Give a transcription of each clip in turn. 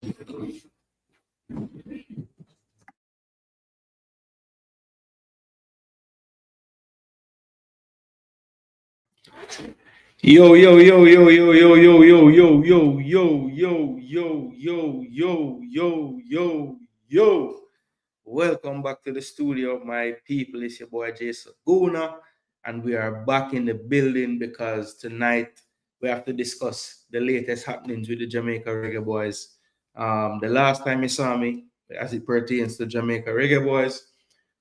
Yo, yo, yo, yo, yo, yo, yo, yo, yo, yo, yo, yo, yo, yo, yo, yo, yo, yo. Welcome back to the studio, my people. It's your boy Jason Gooner, and we are back in the building because tonight we have to discuss the latest happenings with the Jamaica Reggae Boyz. The last time you saw me, as it pertains to Jamaica Reggae Boyz,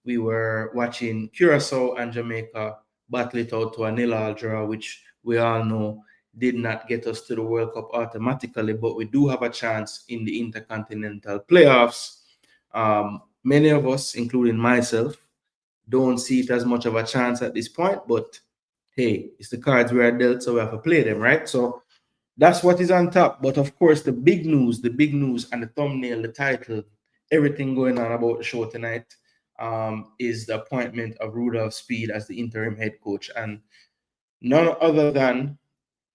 we were watching Curacao and Jamaica battle it out to a 0-0 draw, which we all know did not get us to the World Cup automatically, but we do have a chance in the Inter-Continental playoffs. Many of us, including myself, don't see it as much of a chance at this point, but hey, it's the cards we are dealt, so we have to play them, right? So that's what is on top. But of course, the big news, and the thumbnail, the title, everything going on about the show tonight is the appointment of Rudolph Speid as the interim head coach. And none other than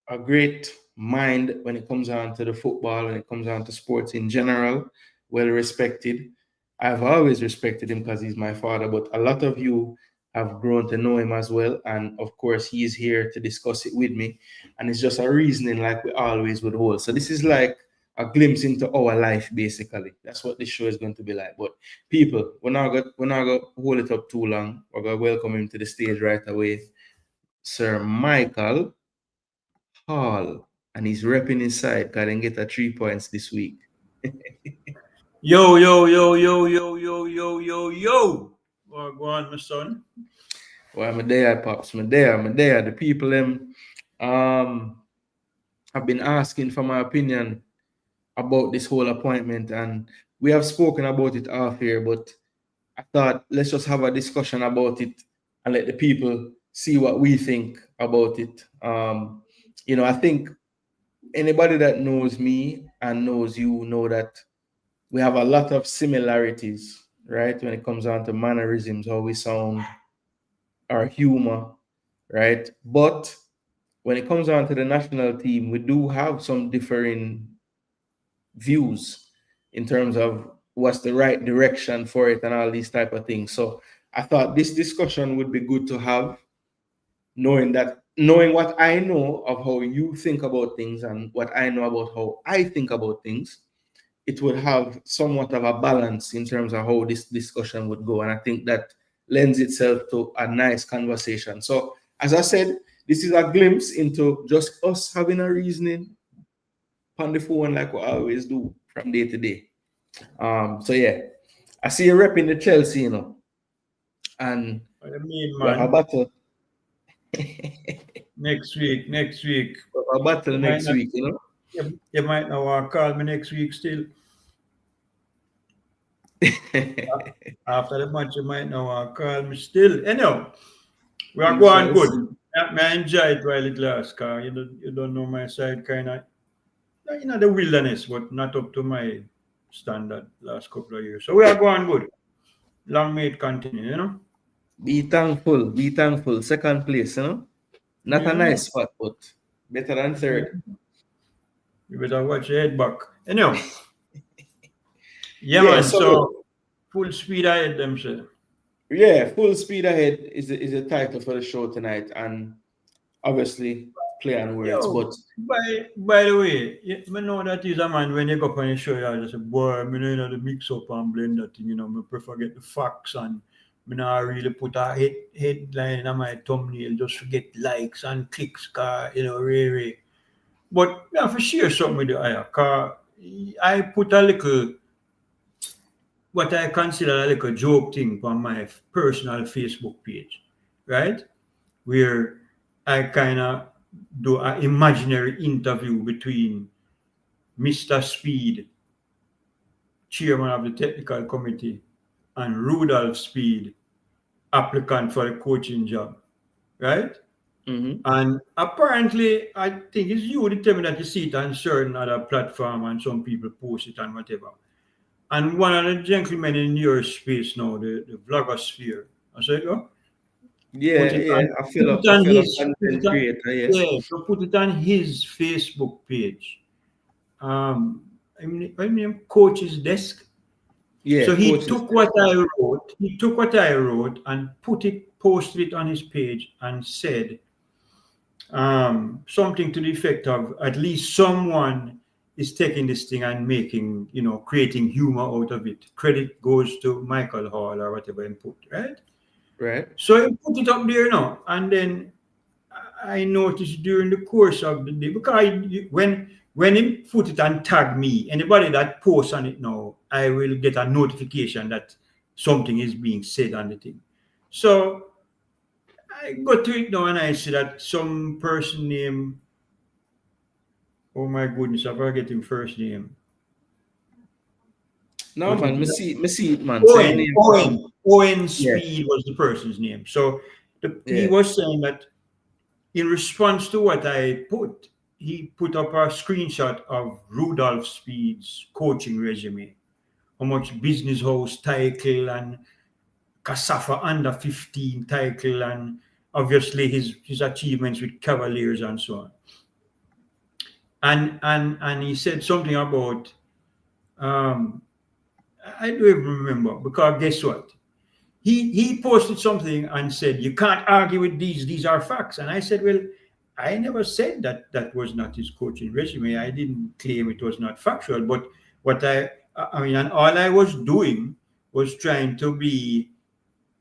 a great mind when it comes on to the football, when it comes on to sports in general, well respected. I've always respected him because he's my father, but a lot of you have grown to know him as well. And of course, he is here to discuss it with me. And it's just a reasoning like we always would hold. So this is like a glimpse into our life, basically. That's what this show is going to be like. But people, we're not going to hold it up too long. We're going to welcome him to the stage right away. Sir Michael Hall. And he's repping inside because I didn't get 3 points this week. Yo, yo, yo, yo, yo, yo, yo, yo, yo. Well, go on, my son. Well, I'm there, Pops. I'm there. The people have been asking for my opinion about this whole appointment, and we have spoken about it off here, but I thought let's just have a discussion about it and let the people see what we think about it. I think anybody that knows me and knows you know that we have a lot of similarities, right? When it comes down to mannerisms, how we sound, our humor, right? But when it comes down to the national team, we do have some differing views in terms of what's the right direction for it and all these type of things. So I thought this discussion would be good to have, knowing what I know of how you think about things and what I know about how I think about things. It would have somewhat of a balance in terms of how this discussion would go. And I think that lends itself to a nice conversation. So as I said, this is a glimpse into just us having a reasoning on the phone like we always do from day to day. So yeah, I see you repping the Chelsea, and What do you mean, we have a man? battle. Next week. A battle next week, You might not want to call me next week still. After the match, you might not want to call me still. Anyhow, we are going good. I enjoy it while it lasts, because you don't know my side, kind of, the wilderness, but not up to my standard last couple of years. So we are going good. Long may it continue, Be thankful. Second place, Not a nice spot, but better than third. You better watch your head back. Anyhow. Yeah, man. So full speed ahead, them say. Yeah, full speed ahead is the title for the show tonight, and obviously play on words. But by the way, I know that is a man when you go up on the show, you just say, boy, I know the mix up and blend that thing, I prefer get the facts and I not really put a headline on my thumbnail just to get likes and clicks, really. But I have to share something with you, because I put a little, what I consider like a joke thing on my personal Facebook page, right? Where I kind of do an imaginary interview between Mr. Speid, chairman of the technical committee, and Rudolph Speid, applicant for a coaching job, right? Mm-hmm. And apparently, I think it's you that tell me that you see it on certain other platform and some people post it and whatever. And one of the gentlemen in your space now, the vlogosphere, I said, oh, I feel a content creator, yeah, so put it on his Facebook page. Coach's desk. Yeah, So he coaches. took what I wrote. He took what I wrote and posted it on his page and said something to the effect of at least someone is taking this thing and making, creating humor out of it. Credit goes to Michael Hall or whatever he put, right? Right. So he put it up there now, and then I noticed during the course of the day, because when he put it and tag me, anybody that posts on it now, I will get a notification that something is being said on the thing. So I go to it now and I see that some person named, oh my goodness, I forget him first name. No, What is man, it? me see it, man. Say your name. Owen Yeah, Speed was the person's name. So he yeah. was saying that in response to what I put, he put up a screenshot of Rudolph Speid's coaching resume, how much business house title and Casafa under 15 title, and obviously his achievements with Cavaliers and so on. And he said something about um, I don't even remember, because guess what? He posted something and said, you can't argue with these are facts. And I said, well, I never said that was not his coaching resume. I didn't claim it was not factual. But what I mean, and all I was doing was trying to be,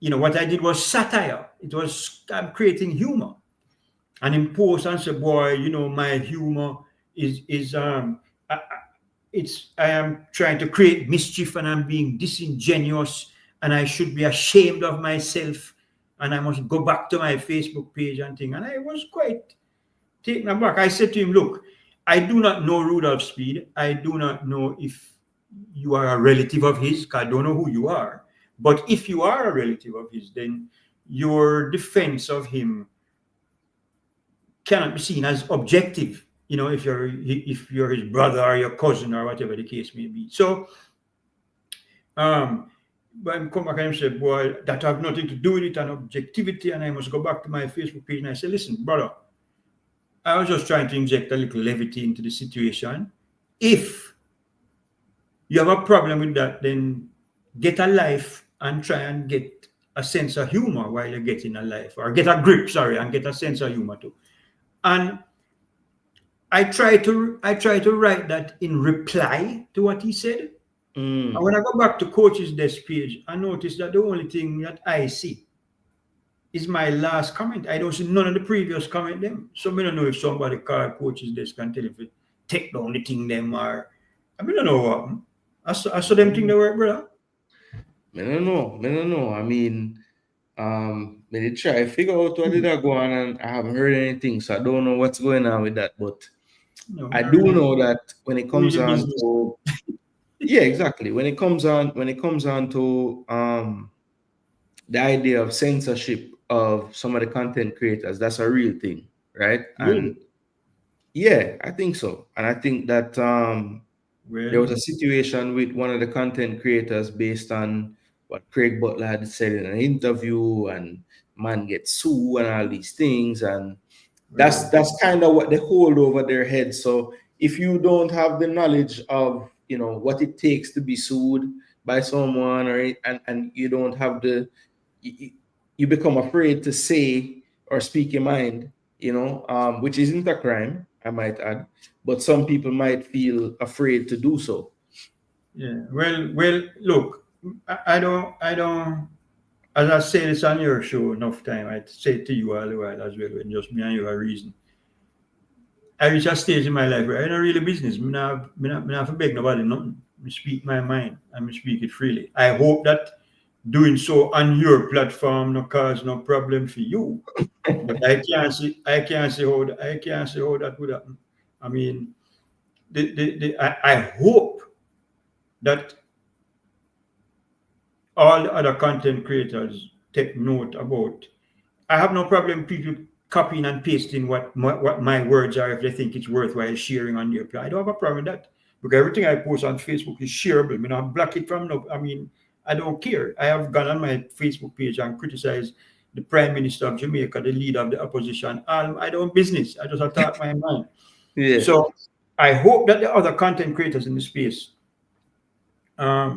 what I did was satire. It was, I'm creating humor. And in post and say, boy, my humor is I am trying to create mischief and I'm being disingenuous and I should be ashamed of myself and I must go back to my Facebook page and thing. And I was quite taken aback. I said to him, look, I do not know Rudolph Speid. I do not know if you are a relative of his, because I don't know who you are. But if you are a relative of his, then your defense of him cannot be seen as objective. If you're his brother or your cousin or whatever the case may be. So but I come back and say, boy, that have nothing to do with it and objectivity, and I must go back to my Facebook page and I say, listen, brother, I was just trying to inject a little levity into the situation. If you have a problem with that, then get a life and try and get a sense of humor while you're getting a life, or get a grip, and get a sense of humor too. And I try to write that in reply to what he said. And when I go back to coach's desk page, I notice that the only thing that I see is my last comment. I don't see none of the previous comment them. So I don't know if somebody call coach's desk and tell him to take down the thing them, or I don't know what. I saw them think they work, brother. I don't know. I mean, me did try figure out what did I go on, and I haven't heard anything, so I don't know what's going on with that. But No, I not do really, know that when it comes really on business. to yeah, exactly. When it comes on to the idea of censorship of some of the content creators, that's a real thing, right? Really? And yeah, I think so. And I think that there was Well, a situation with one of the content creators based on what Craig Butler had said in an interview, and man gets sued and all these things, and well, that's kind of what they hold over their heads. So if you don't have the knowledge of what it takes to be sued by someone, or and you don't have you become afraid to say or speak your mind, which isn't a crime, I might add, but some people might feel afraid to do so. yeah. Well. Look, I don't. As I said, it's on your show enough time. I say it to you all the while as well, when just me and you are reason. I reach a stage in my life where I don't really business. Me not for beg nobody nothing. Me speak my mind and me speak it freely. I hope that doing so on your platform no cause no problem for you. But I can't see how that would happen. I mean, I hope that all the other content creators take note about. I have no problem people copying and pasting what my words are if they think it's worthwhile sharing on their plan. I don't have a problem with that, because everything I post on Facebook is shareable. I mean, I block it from no. I mean, I don't care. I have gone on my Facebook page and criticized the Prime Minister of Jamaica, the leader of the opposition. I don't business. I just attack my mind. Yeah. So I hope that the other content creators in the space, I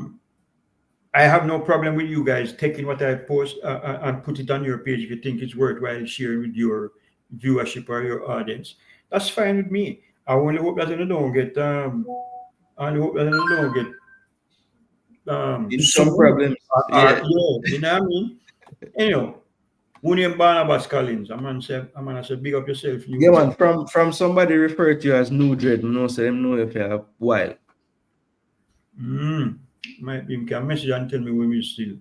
have no problem with you guys taking what I post and put it on your page if you think it's worthwhile sharing with your viewership or your audience. That's fine with me. I only hope that you don't get I only hope that you don't get In some sued. problems. Or, Yeah. yeah, you know what I mean? Anyhow, who named Barnabas Collins? I'm gonna say big up yourself, Yeah, you. man. From somebody referred to you as New Dread, no, so them know if you're wild. Mm. Might be can message and tell me when we still.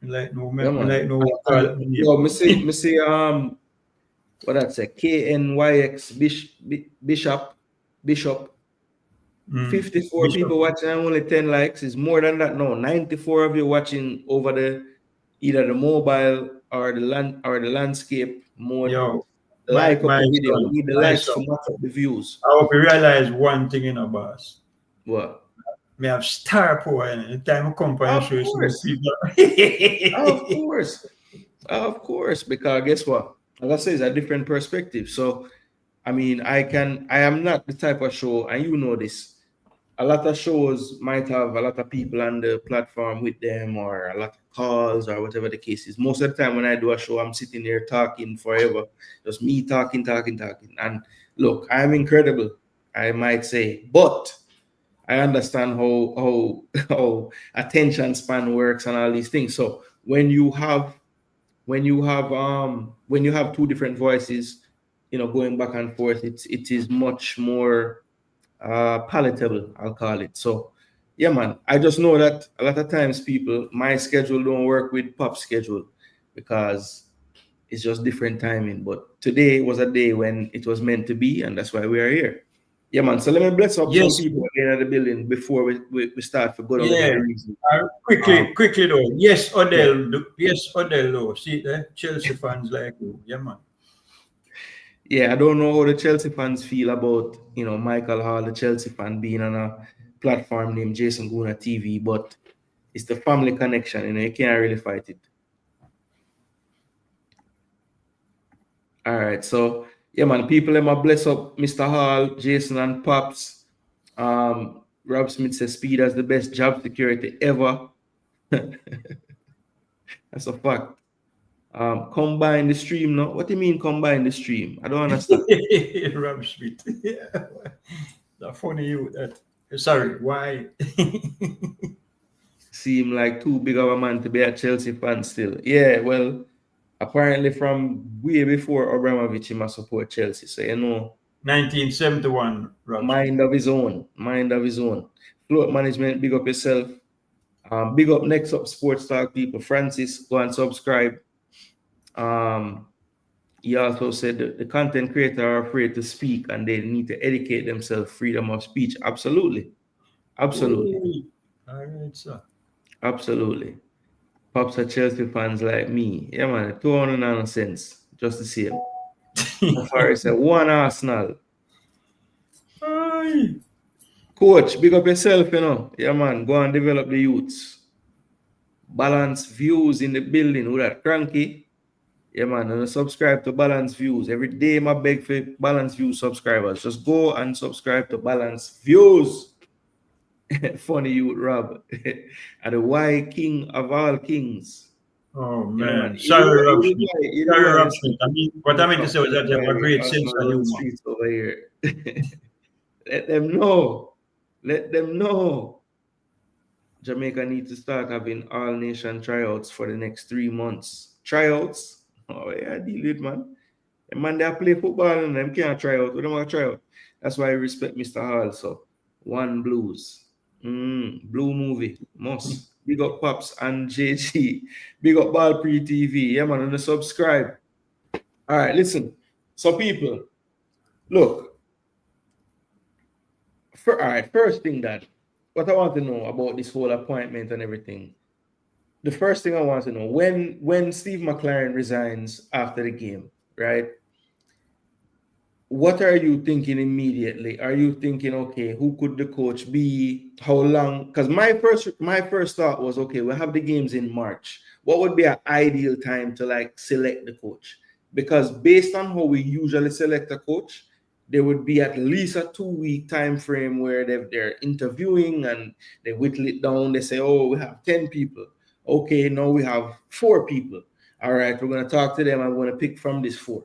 Like no, Yeah, man. like no call And it my name. yo, me see what that's a KNYX Bishop. Mm. 54 Bishop. people watching and only 10 likes is more than that. No, 94 of you watching over the either the mobile or the landscape mode. Yo, Like up my the video. We son, need the my likes son. to match up the views. I hope you realize one thing in a boss. What? Me have star power in it. The time I come and Of show you some course. people. Of course. Of course. Because guess what? As I say, it's a different perspective. So I mean, I am not the type of show, and you know this. A lot of shows might have a lot of people on the platform with them, or a lot of calls, or whatever the case is. Most of the time when I do a show, I'm sitting there talking forever, just me talking. And look, I'm incredible, I might say, but I understand how how attention span works and all these things. So when you have two different voices, going back and forth, it is much more palatable, I'll call it. So yeah, man, I just know that a lot of times people, my schedule don't work with Pop's schedule because it's just different timing. But today was a day when it was meant to be, and that's why we are here. Yeah, man. So let me bless up some Yes, people again at the building before we start to go down yeah. every reason. Quickly though. Yes, Yeah. Odell. Yes, Odell though. See, Chelsea fans like you. Yeah, man. Yeah, I don't know how the Chelsea fans feel about, Michael Hall, the Chelsea fan, being on a platform named Jason Gooner TV, but it's the family connection, you can't really fight it. All right, so yeah, man, people, let me bless up Mr. Hall, Jason, and Pops. Rob Smith says Speed has the best job security ever. That's a fact. Combine the stream, no? What do you mean combine the stream? I don't understand. Rob Smith. Yeah. That's funny you that. Sorry, why? Seem like too big of a man to be a Chelsea fan still. Yeah, well, apparently from way before Abramovich, he must support Chelsea. So 1971, Rob Smith. mind of his own. Mind of his own. Float management, big up yourself. Big up Next Up Sports Talk people. Francis, go and subscribe. He also said that the content creators are afraid to speak and they need to educate themselves. Freedom of speech. Absolutely. Absolutely. Ooh. All right, sir. Absolutely. Pops are Chelsea fans like me. Yeah, man. 200 nonsense. Just the same. As far as one Arsenal. Aye. Coach, big up yourself. Yeah, man. Go and develop the youths. Balance views in the building with that cranky. Yeah, man. And subscribe to Balance Views. Every day, I beg for Balance Views subscribers. Just go and subscribe to Balance Views. Funny youth, Rob. And the Y King of all kings. Oh Yeah, man, man. sorry, Rob Smith. Sorry, Rob Listen, Smith. I mean, what I meant to say was that you have a great sense of Arsenal humor. streets over here. Let them know. Let them know. Jamaica needs to start having all nation tryouts for the next 3 months. Tryouts? Oh yeah, deal with man. And man, they play football and them can't try out. We don't want to try out. That's why I respect Mr. Hall. So one blues. Blue movie. Must. Big up Pops and JG. Big up Ball Pre TV. Yeah, man, and subscribe. All right, listen. So people, look. All right, first thing that what I want to know about this whole appointment and everything. The first thing I want to know, when Steve McLaren resigns after the game, right? What are you thinking immediately? Are you thinking, okay, who could the coach be? How long? Because my first thought was, okay, we'll have the games in March. What would be an ideal time to like select the coach? Because based on how we usually select a coach, there would be at least a 2-week time frame where they're interviewing and they whittle it down. They say, oh, we have 10 people. Okay, now we have 4 people. All right, we're going to talk to them. I'm going to pick from this 4.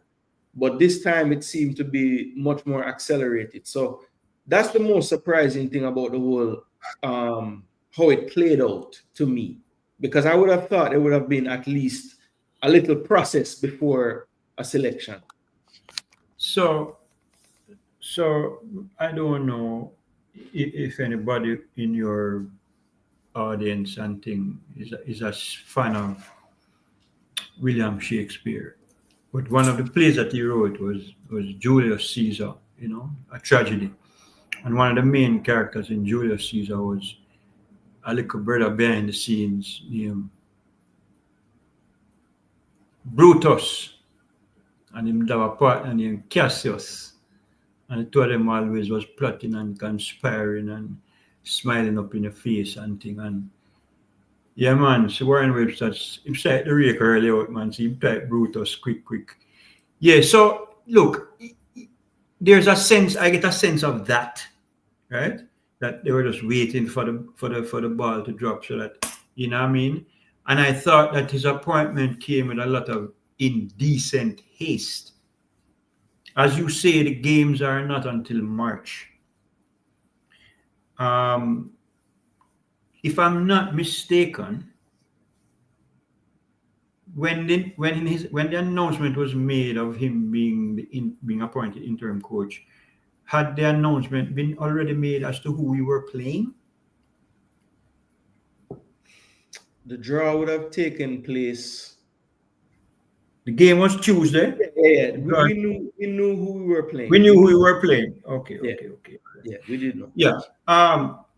But this time it seemed to be much more accelerated. So that's the most surprising thing about the whole how it played out to me, because I would have thought there would have been at least a little process before a selection. So I don't know if anybody in your audience and thing is a fan of William Shakespeare, but one of the plays that he wrote was Julius Caesar, a tragedy, and one of the main characters in Julius Caesar was a little brother behind the scenes named Brutus, and him have a partner named Cassius, and the two of them always was plotting and conspiring and smiling up in the face and thing. And yeah, man, so Warren Webster's him started the rake early out, man. So he type Brutus quick. Yeah, so look, there's a sense, I get a sense of that, right? That they were just waiting for the ball to drop so that, you know what I mean? And I thought that his appointment came with a lot of indecent haste. As you say, the games are not until March. If I'm not mistaken, when the announcement was made of him being appointed interim coach, had the announcement been already made as to who we were playing? The draw would have taken place. The game was Tuesday. Yeah. We knew who we were playing. We knew who we were playing. Okay. Yeah, we did know. Yeah.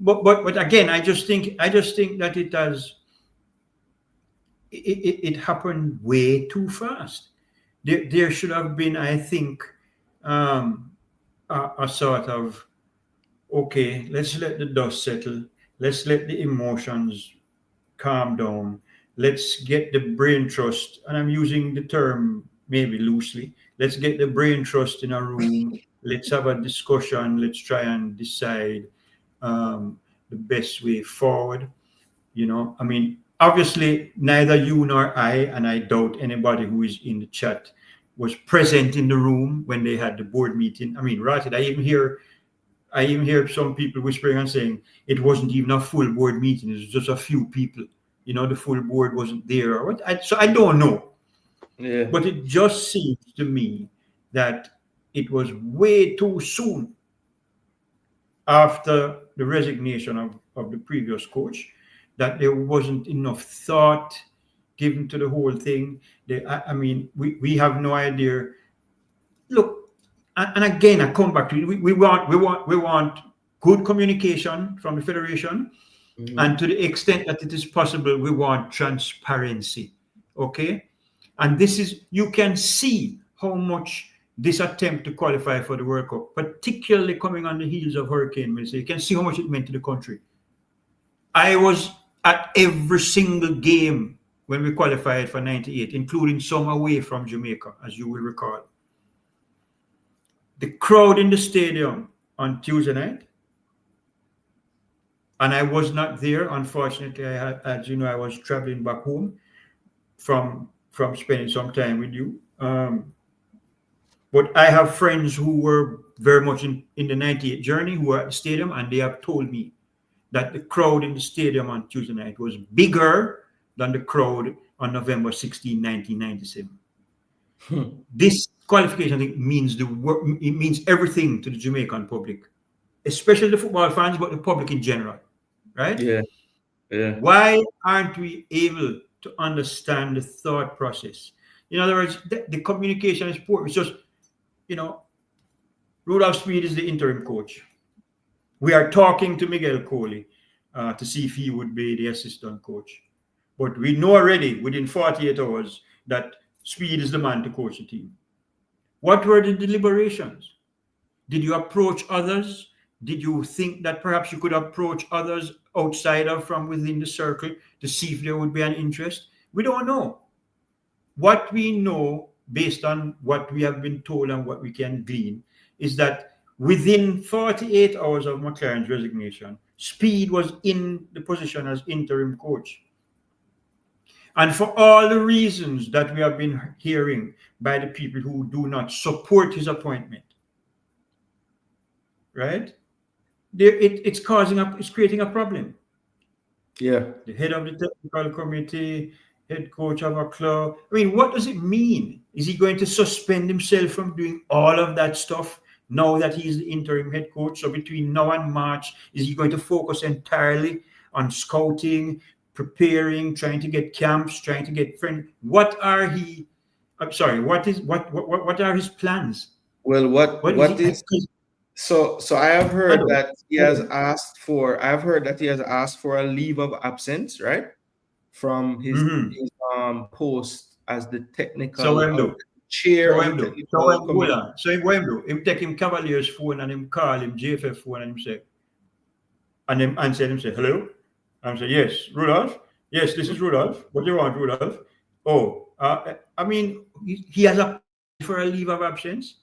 But again, I just think that it happened way too fast. There should have been, I think, a sort of, okay, let's let the dust settle. Let's let the emotions calm down. Let's get the brain trust, and I'm using the term maybe loosely. Let's get the brain trust in a room. Let's have a discussion. Let's try and decide the best way forward. I mean, obviously, neither you nor I, and I doubt anybody who is in the chat, was present in the room when they had the board meeting. I mean, right? I even hear some people whispering and saying it wasn't even a full board meeting. It was just a few people. The full board wasn't there. Or what? So I don't know. Yeah. But it just seems to me that it was way too soon after the resignation of the previous coach, that there wasn't enough thought given to the whole thing. We have no idea. Look, and again, I come back to it. We want good communication from the federation, and to the extent that it is possible, we want transparency. Okay, and this is, you can see how much this attempt to qualify for the World Cup, particularly coming on the heels of Hurricane Melissa, you can see how much it meant to the country. I was at every single game when we qualified for 98, including some away from Jamaica, as you will recall. The crowd in the stadium on Tuesday night, and I was not there, unfortunately. As you know, I was traveling back home from spending some time with you. But I have friends who were very much in the 98 journey who were at the stadium, and they have told me that the crowd in the stadium on Tuesday night was bigger than the crowd on November 16, 1997. This qualification, I think, means everything to the Jamaican public, especially the football fans, but the public in general, right? Yeah. Why aren't we able to understand the thought process? In other words, the communication is poor. It's just, Rudolph Speid is the interim coach. We are talking to Miguel Coley to see if he would be the assistant coach. But we know already within 48 hours that Speid is the man to coach the team. What were the deliberations? Did you approach others? Did you think that perhaps you could approach others outside of from within the circle to see if there would be an interest? We don't know. What we know, based on what we have been told and what we can glean, is that within 48 hours of McLaren's resignation, Speid was in the position as interim coach. And for all the reasons that we have been hearing by the people who do not support his appointment, right? It's creating a problem. Yeah. The head of the technical committee, head coach of a club. I mean, what does it mean? Is he going to suspend himself from doing all of that stuff now that he's the interim head coach? So between now and March, is he going to focus entirely on scouting, preparing, trying to get camps, trying to get friends? What are he? I'm sorry. What are his plans? Well, what is so I have heard that he has asked for. I've heard that he has asked for a leave of absence, right, from his post as the technical chair of the technical committee. So him take him Cavalier's phone and him call him JFF phone and him say, and him answer him say, hello, and say, yes, Rudolph, yes, this is Rudolph. What do you want, Rudolph? Oh, I mean, he has applied for a leave of absence.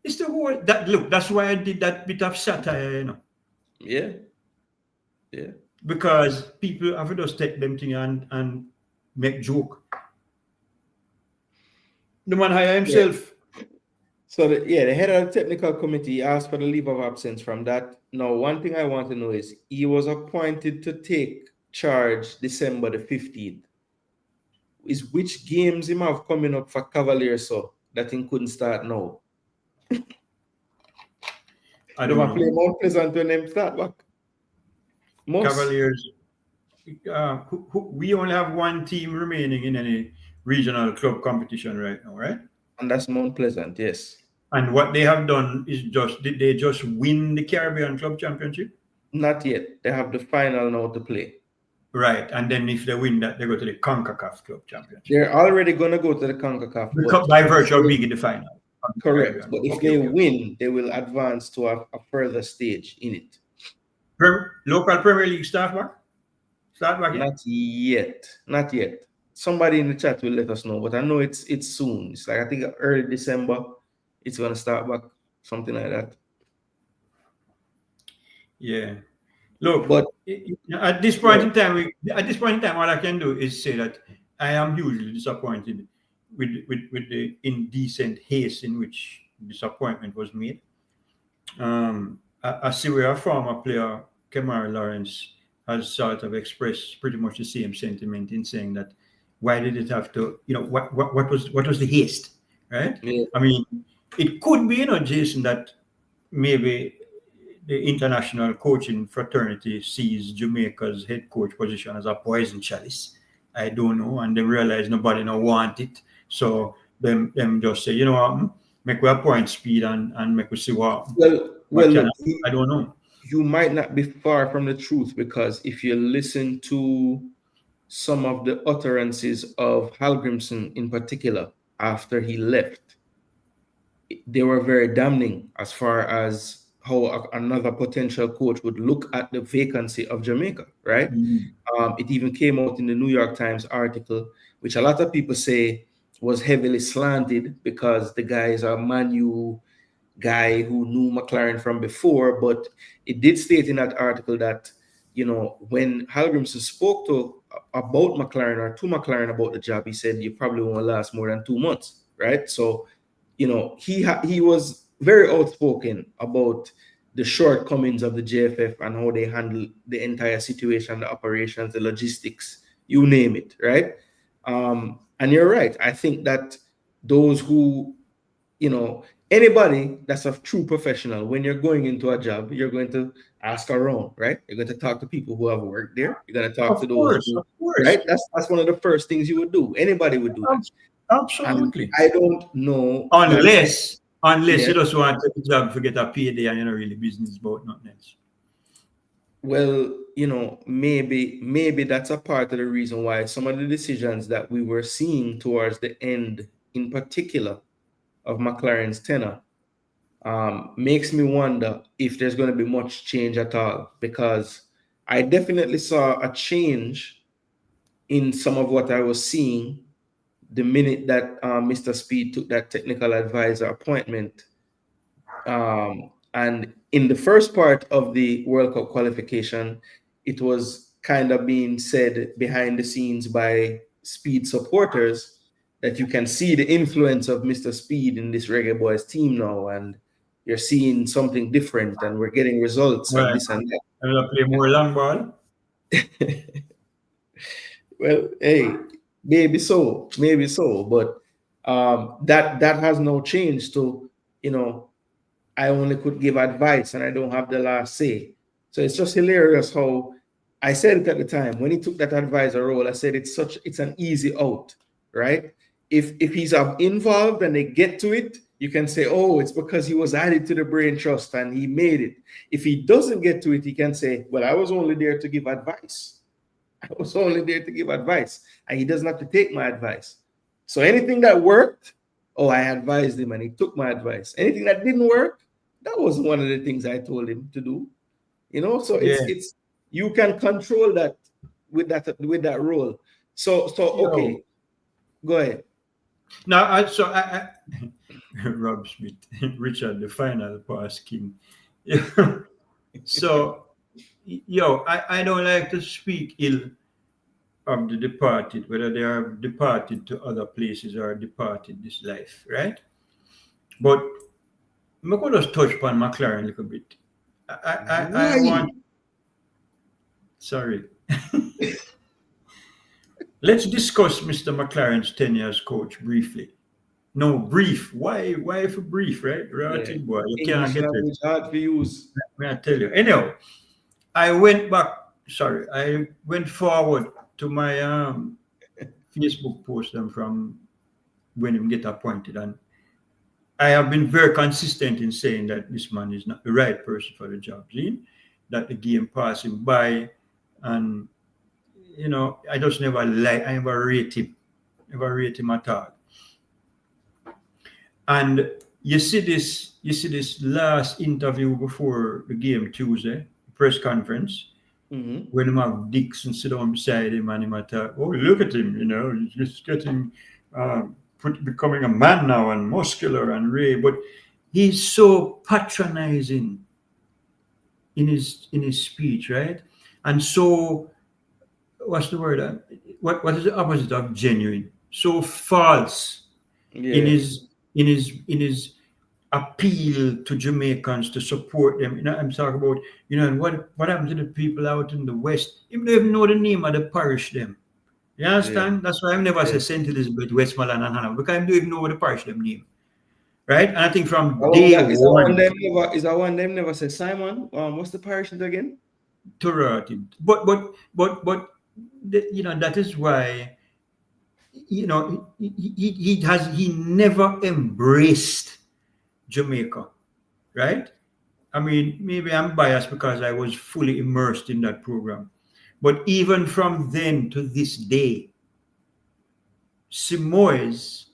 It's the whole that look. That's why I did that bit of satire, you know. Yeah. Because people have to just take them thing and make joke. The man hire himself. Yeah. So the head of the technical committee asked for the leave of absence from that. Now, one thing I want to know is he was appointed to take charge December the 15th. Is which games him have coming up for Cavaliers so that he couldn't start now? I don't know. Play Mount Pleasant when them start back. Cavaliers. We only have one team remaining in any regional club competition right now, right? And that's Mount Pleasant, yes. And what they have done is did they just win the Caribbean Club Championship? Not yet. They have the final now to play. Right, and then if they win that, they go to the CONCACAF Club Championship. They're already going to go to the CONCACAF. By virtue of being in the final. Correct, but if they win, they will advance to a further stage in it. Local Premier League start back? Not yet. Somebody in the chat will let us know, but I know it's soon. It's like I think early December, it's going to start back, something like that. Yeah. Look, but at this point in time, all I can do is say that I am hugely disappointed with the indecent haste in which this appointment was made. I see where a former player, Kemar Lawrence, has sort of expressed pretty much the same sentiment in saying that why did it have to, what was the haste, right? Yeah. I mean, it could be, Jason, that maybe the international coaching fraternity sees Jamaica's head coach position as a poison chalice. I don't know, and they realize nobody no want it. So them just say, make we appoint Speid and make we see what. Well, I don't know. You might not be far from the truth, because if you listen to some of the utterances of Hallgrimsson in particular after he left, they were very damning as far as how another potential coach would look at the vacancy of Jamaica, right? Mm-hmm. It even came out in the New York Times article, which a lot of people say was heavily slanted because the guy is a Man U guy who knew McLaren from before. But it did state in that article that, when Hallgrimsson spoke about McLaren or to McLaren about the job, he said, you probably won't last more than 2 months, right? So, he was very outspoken about the shortcomings of the JFF and how they handle the entire situation, the operations, the logistics, you name it, right? And you're right. I think that those who, anybody that's a true professional, when you're going into a job, you're going to ask around, right? You're going to talk to people who have worked there. You're going to talk to those who, right? That's one of the first things you would do. Anybody would do that. Absolutely. And I don't know. Unless you just want to take a job, forget a payday, and you're not really business about nothing else. Well, maybe that's a part of the reason why some of the decisions that we were seeing towards the end, in particular, of McLaren's tenure, makes me wonder if there's going to be much change at all, because I definitely saw a change in some of what I was seeing the minute that Mr. Speid took that technical advisor appointment And in the first part of the World Cup qualification, it was kind of being said behind the scenes by Speed supporters that you can see the influence of Mr. Speid in this Reggae Boyz team now, and you're seeing something different, and we're getting results and Right. this and And I play more long ball. that. Well, hey, maybe so, but that has no change to, you know, I only could give advice and I don't have the last say. So it's just hilarious how I said it at the time when he took that advisor role. I said it's an easy out, right? If he's involved and they get to it, you can say, oh, it's because he was added to the brain trust and he made it. If he doesn't get to it, he can say, well, I was only there to give advice. I was only there to give advice, and he doesn't have to take my advice. So anything that worked, oh, I advised him and he took my advice. Anything that didn't work, that was one of the things I told him to do. So Yeah. it's you can control that with that role. So Yo. okay, go ahead. Now, Rob Smith, Richard, the final pass king. So, I don't like to speak ill of the departed, whether they are departed to other places or departed this life, right? But I'm going to just touch upon McLaren a little bit. I Why? want, sorry. Let's discuss Mr. McLaren's tenure as coach briefly. No, brief. Why for brief, right? Yeah, Relative boy, you can't English get it. language hard to use. May I tell you? Anyhow, I went back. Sorry, I went forward to my Facebook post from when him get appointed, and I have been very consistent in saying that this man is not the right person for the job. See? That the game passed him by, and I just I never rate him at all. And you see this last interview before the game Tuesday, press conference, Mm-hmm. when him have Dixon sit down beside him and him attack, oh, look at him, he's just getting becoming a man now and muscular and ray, but he's so patronizing in his speech, right? And so what's the word? What is the opposite of genuine? So false in Yeah, his appeal to Jamaicans to support them. I'm talking about, and what happened to the people out in the West? You don't even know the name of the parish them. You yeah, understand? That's why I've never yeah. said St. Elizabeth, Westmoreland, and Hannah, because I don't even know what the parish them name. Right? And I think from Oh, day is that one one, them never say Simon? What's the parish again? Torah, that is why, he never embraced Jamaica, right? I mean, maybe I'm biased because I was fully immersed in that program. But even from then to this day, Simoes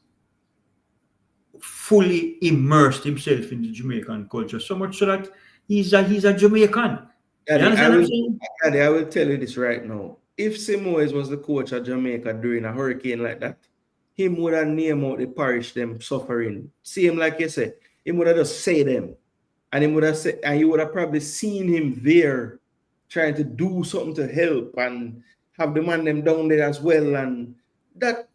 fully immersed himself in the Jamaican culture, so much so that he's a Jamaican. You Daddy, understand what I'm saying? I will tell you this right now. If Simoes was the coach of Jamaica during a hurricane like that, him would have named out the parish them suffering. Same like you said, him would have just say them. And he would have said, and you would have probably seen him there trying to do something to help and have the man them down there as well. And that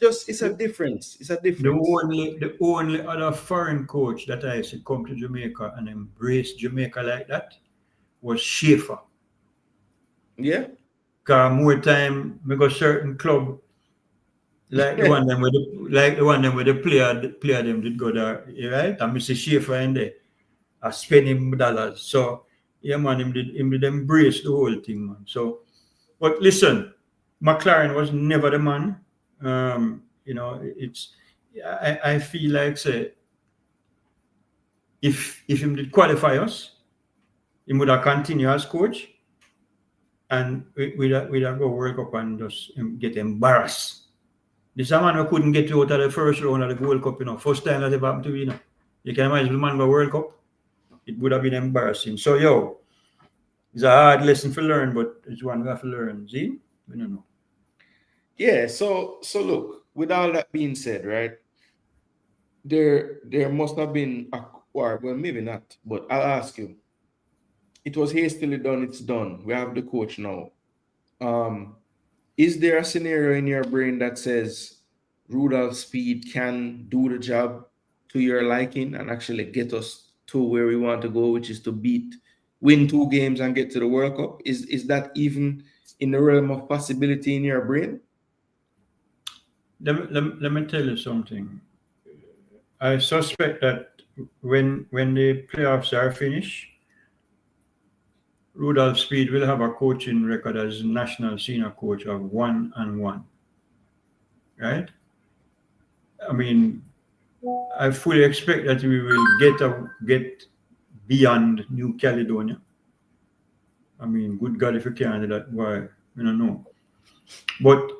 just it's a The, difference. It's a the difference. only the only other foreign coach that I see come to Jamaica and embrace Jamaica like that was Schaefer. Yeah. Cause more time me go certain club like the one them with the player them did go there, right? And Mr. Schaefer in there. I spend him dollars. So yeah, man, him did embrace the whole thing, man. So, but listen, McLaren was never the man. It's I feel like say if him did qualify us, he would have continued as coach, and we'd have go World Cup and just get embarrassed. This a man who couldn't get out of the first round of the World Cup, first time that ever happened to you. You can imagine the man go World Cup. It would have been embarrassing. So it's a hard lesson to learn, but it's one we have to learn. See? We don't know. Yeah. So look, with all that being said, right? There must have been or well, maybe not, but I'll ask you. It was hastily done, it's done. We have the coach now. Um, is there a scenario in your brain that says Rudolph Speid can do the job to your liking and actually get us to where we want to go, which is to win 2 games and get to the World Cup? Is that even in the realm of possibility in your brain? Let me tell you something. I suspect that when the playoffs are finished, Rudolph Speid will have a coaching record as national senior coach of 1-1. Right? I mean, I fully expect that we will get beyond New Caledonia. I mean, good God, if you can't do that, why? I don't know. But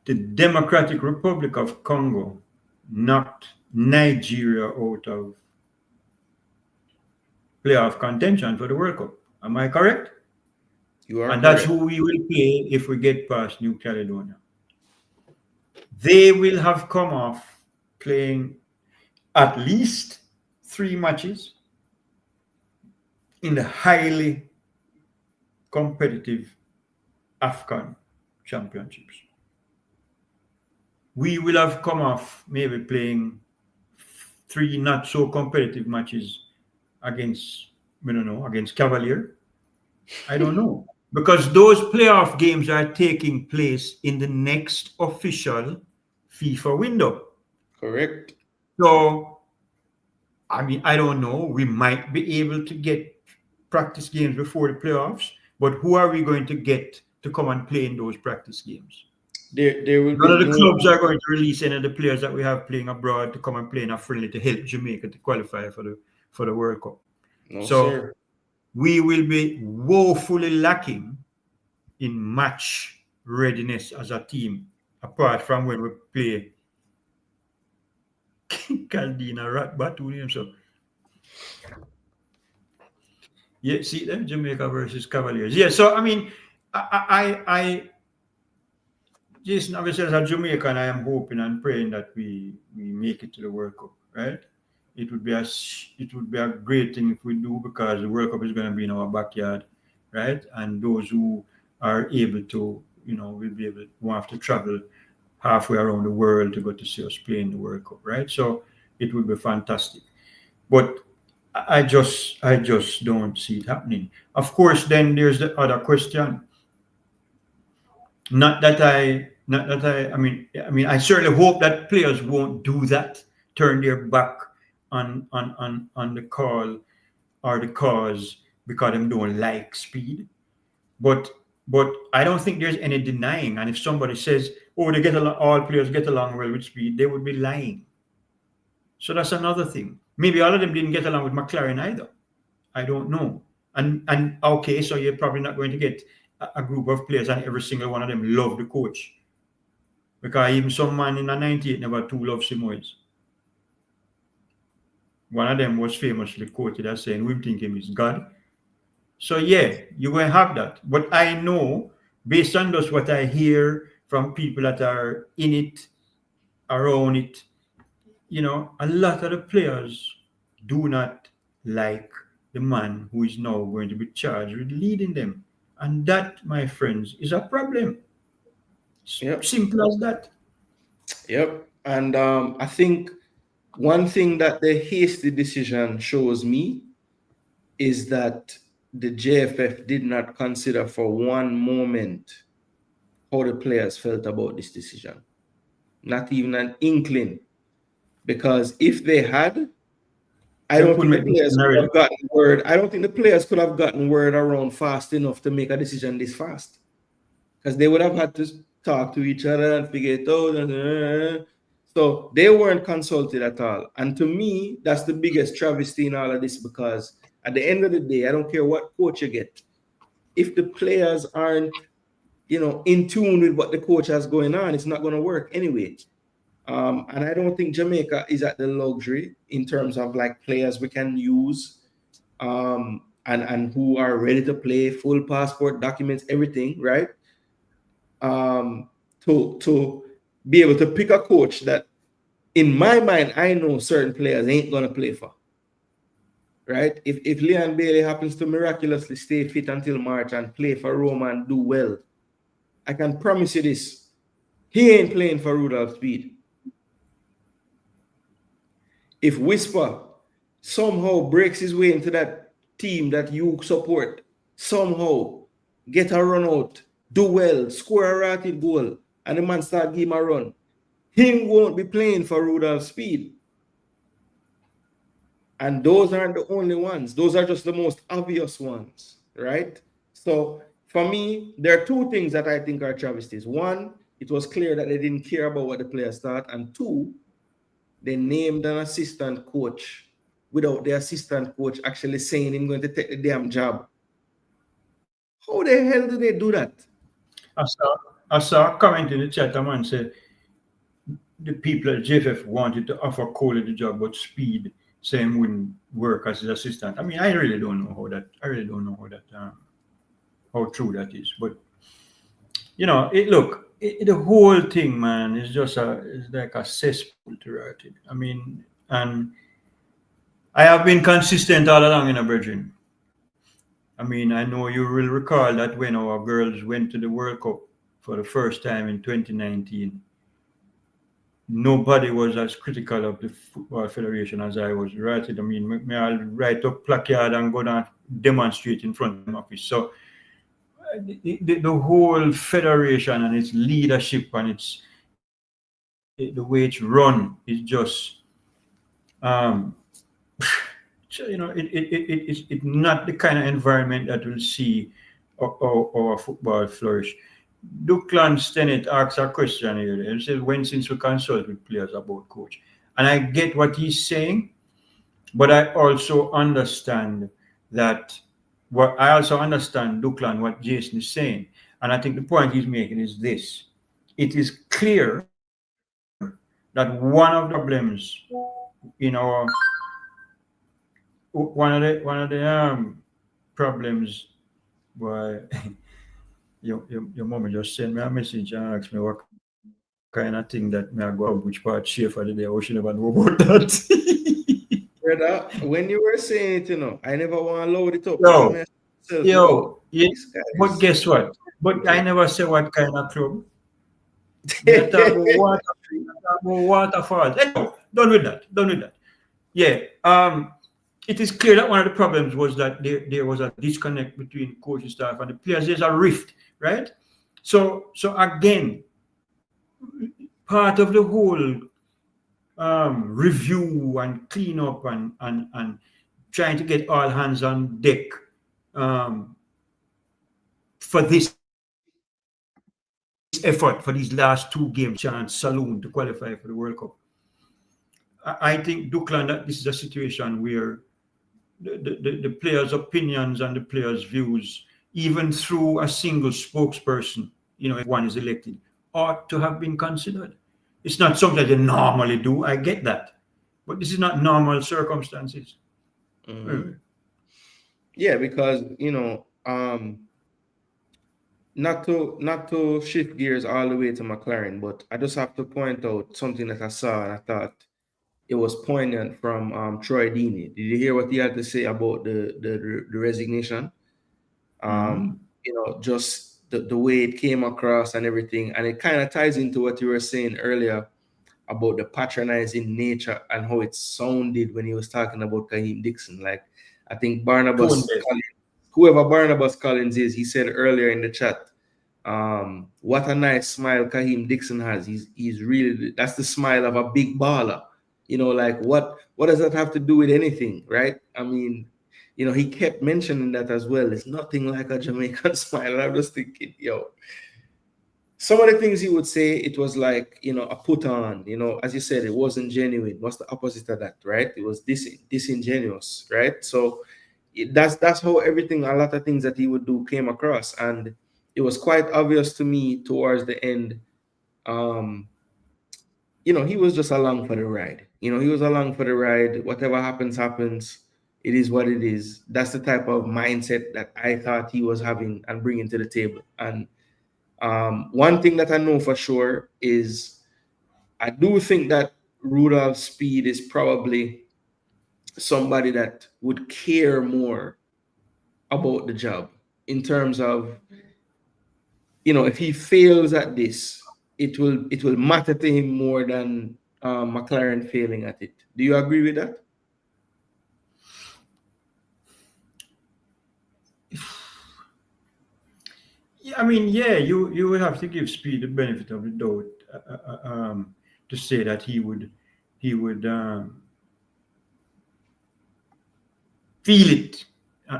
the Democratic Republic of Congo knocked Nigeria out of playoff contention for the World Cup. Am I correct? You are and correct. That's who we will play if we get past New Caledonia. They will have come off playing at least 3 matches in the highly competitive AFCON championships. We will have come off maybe playing 3 not so competitive matches against, I don't know, against Cavalier. I don't know. Because those playoff games are taking place in the next official FIFA window. Correct. So, I mean, I don't know. We might be able to get practice games before the playoffs, but who are we going to get to come and play in those practice games? There will None of be the no. clubs are going to release any of the players that we have playing abroad to come and play in a friendly to help Jamaica to qualify for the World Cup. No, So sir. we will be woefully lacking in match readiness as a team, apart from when we play Caldina Rat Batu himself. Yeah, see them Jamaica versus Cavaliers. Yeah, so I mean, I Jason, obviously as a Jamaican, I am hoping and praying that we make it to the World Cup, right? It would be a great thing if we do, because the World Cup is going to be in our backyard, right? And those who are able to, will be able to have to travel halfway around the world to go to see us play in the World Cup, right? So it would be fantastic. But I just don't see it happening. Of course, then there's the other question. I mean, I certainly hope that players won't do that, turn their back on the call or the cause because they don't like Speid. But I don't think there's any denying. And if somebody says, "Oh, they get along, all players get along well with Speid," they would be lying. So that's another thing. Maybe all of them didn't get along with McLaren either. I don't know. And okay, so you're probably not going to get a group of players and every single one of them love the coach. Because even some man in the 98 never too loved Simoes. One of them was famously quoted as saying, "We think him is God." So yeah, you're going to have that. But I know, based on just what I hear from people that are in it, around it, a lot of the players do not like the man who is now going to be charged with leading them. And that, my friends, is a problem. Yep. Simple as that. Yep. And I think one thing that the hasty decision shows me is that the JFF did not consider for one moment how the players felt about this decision. Not even an inkling. Because if they had, I don't think the players could have gotten word. I don't think the players could have gotten word around fast enough to make a decision this fast. Because they would have had to talk to each other and figure it out. So they weren't consulted at all. And to me, that's the biggest travesty in all of this, because at the end of the day, I don't care what coach you get. If the players aren't, in tune with what the coach has going on, it's not going to work anyway. And I don't think Jamaica is at the luxury in terms of like players we can use and who are ready to play, full passport, documents, everything, right? To be able to pick a coach that in my mind, I know certain players ain't gonna play for. Right? If Leon Bailey happens to miraculously stay fit until March and play for Roma and do well, I can promise you this: he ain't playing for Rudolph Speid. If Whisper somehow breaks his way into that team that you support, somehow get a run out, do well, score a rated goal, and the man start give him a run, he won't be playing for Rudolph Speid. And those aren't the only ones. Those are just the most obvious ones, right? So for me, there are two things that I think are travesties. One, it was clear that they didn't care about what the players thought. And two, they named an assistant coach without the assistant coach actually saying he's going to take the damn job. How the hell do they do that? I saw a comment in the chat, a man said the people at JFF wanted to offer Coley the job, but Speid saying wouldn't work as his assistant. I mean, I really don't know how that. How true that is. But you know, the whole thing, man, is just it's like a cesspool to write it. I mean, and I have been consistent all along in a brethren. I mean, I know you will recall that when our girls went to the World Cup for the first time in 2019, nobody was as critical of the Football Federation as I was, right? I mean, I'll write up placard and go down demonstrate in front of my office. So the whole federation and its leadership and its the way it's run is just you know, it's not the kind of environment that will see our football flourish. Duclan Stennett asks a question here. He says, when since we consult with players about coach? And I get what he's saying, but I also understand that I also understand Duclan, what Jason is saying. And I think the point he's making is this. It is clear that one of the problems in our one of the problems why your mom just sent me a message and asked me what kind of thing that may I go up which part share for the day. I should never know about that. Brother, when you were saying it, you know, I never want to load it up. Yeah, but guess what? But I never say what kind of club. Waterfalls. Done with that. Yeah. It is clear that one of the problems was that there was a disconnect between coaching staff and the players. There's a rift, right? So again, part of the whole review and clean up and trying to get all hands on deck for this effort for these last two games, chance saloon to qualify for the World Cup. I think, Duclan, that this is a situation where the players' opinions and the players' views, even through a single spokesperson, you know, if one is elected, ought to have been considered. It's not something they normally do. I get that, but this is not normal circumstances. Mm-hmm. Yeah, because you know, not to shift gears all the way to McLaren, but I just have to point out something that I saw and I thought it was poignant from Troy Deeney. Did you hear what he had to say about the resignation? You know, just the way it came across and everything, and it kind of ties into what you were saying earlier about the patronizing nature and how it sounded when he was talking about Kaheem Dixon. Like, I think Barnabas Collins, whoever Barnabas Collins is, he said earlier in the chat, what a nice smile Kaheem Dixon has. He's really, that's the smile of a big baller. You know, like what does that have to do with anything, right? I mean, you know, he kept mentioning that as well. It's nothing like a Jamaican smile. And I'm just thinking, yo, some of the things he would say, it was like, you know, a put on, you know, as you said, it wasn't genuine. What's the opposite of that, right? It was disingenuous, right? So that's how everything, a lot of things that he would do came across. And it was quite obvious to me towards the end, you know, he was just along for the ride. You know, he was along for the ride. Whatever happens, happens. It is what it is. That's the type of mindset that I thought he was having and bringing to the table. And one thing that I know for sure is I do think that Rudolph Speid is probably somebody that would care more about the job in terms of, if he fails at this, it will matter to him more than McLaren failing at it. Do you agree with that? Yeah, I mean, yeah, you would have to give Speed the benefit of the doubt to say that he would feel it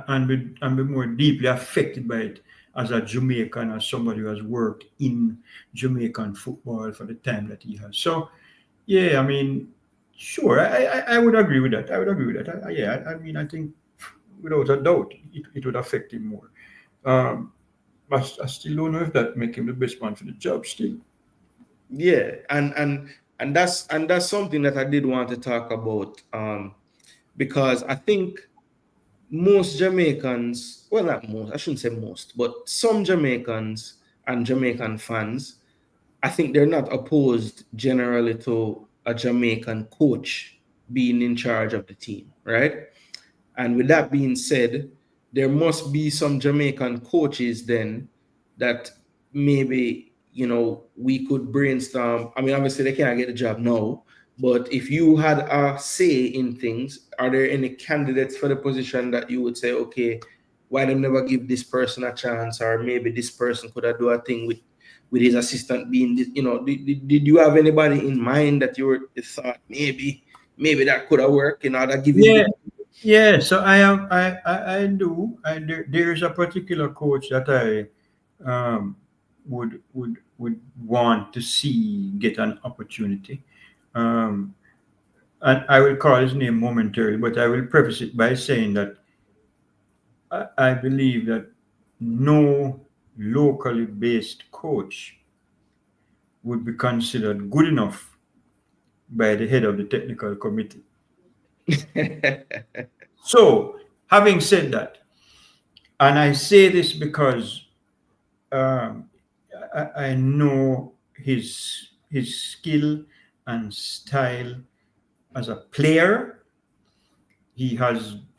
and be more deeply affected by it as a Jamaican, as somebody who has worked in Jamaican football for the time that he has. So, yeah, I mean, sure, I would agree with that. I would agree with that. I mean, I think without a doubt, it would affect him more. Um, but I still don't know if that make him the best man for the job still. Yeah, and that's something that I did want to talk about, because I think most Jamaicans, well, not most, I shouldn't say most, but some Jamaicans and Jamaican fans, I think they're not opposed generally to a Jamaican coach being in charge of the team, right? And with that being said, there must be some Jamaican coaches then that maybe, we could brainstorm. I mean, obviously they can't get the job now, but if you had a say in things, are there any candidates for the position that you would say, okay, why them never give this person a chance, or maybe this person could have do a thing with his assistant being this, did you have anybody in mind that you thought maybe that could have worked, that give him Yeah, the. yeah. So I am. I do. There is a particular coach that I would want to see get an opportunity. Um, and I will call his name momentarily, but I will preface it by saying that I believe that no locally based coach would be considered good enough by the head of the technical committee. So, having said that, and I say this because um, I know his skill and style as a player.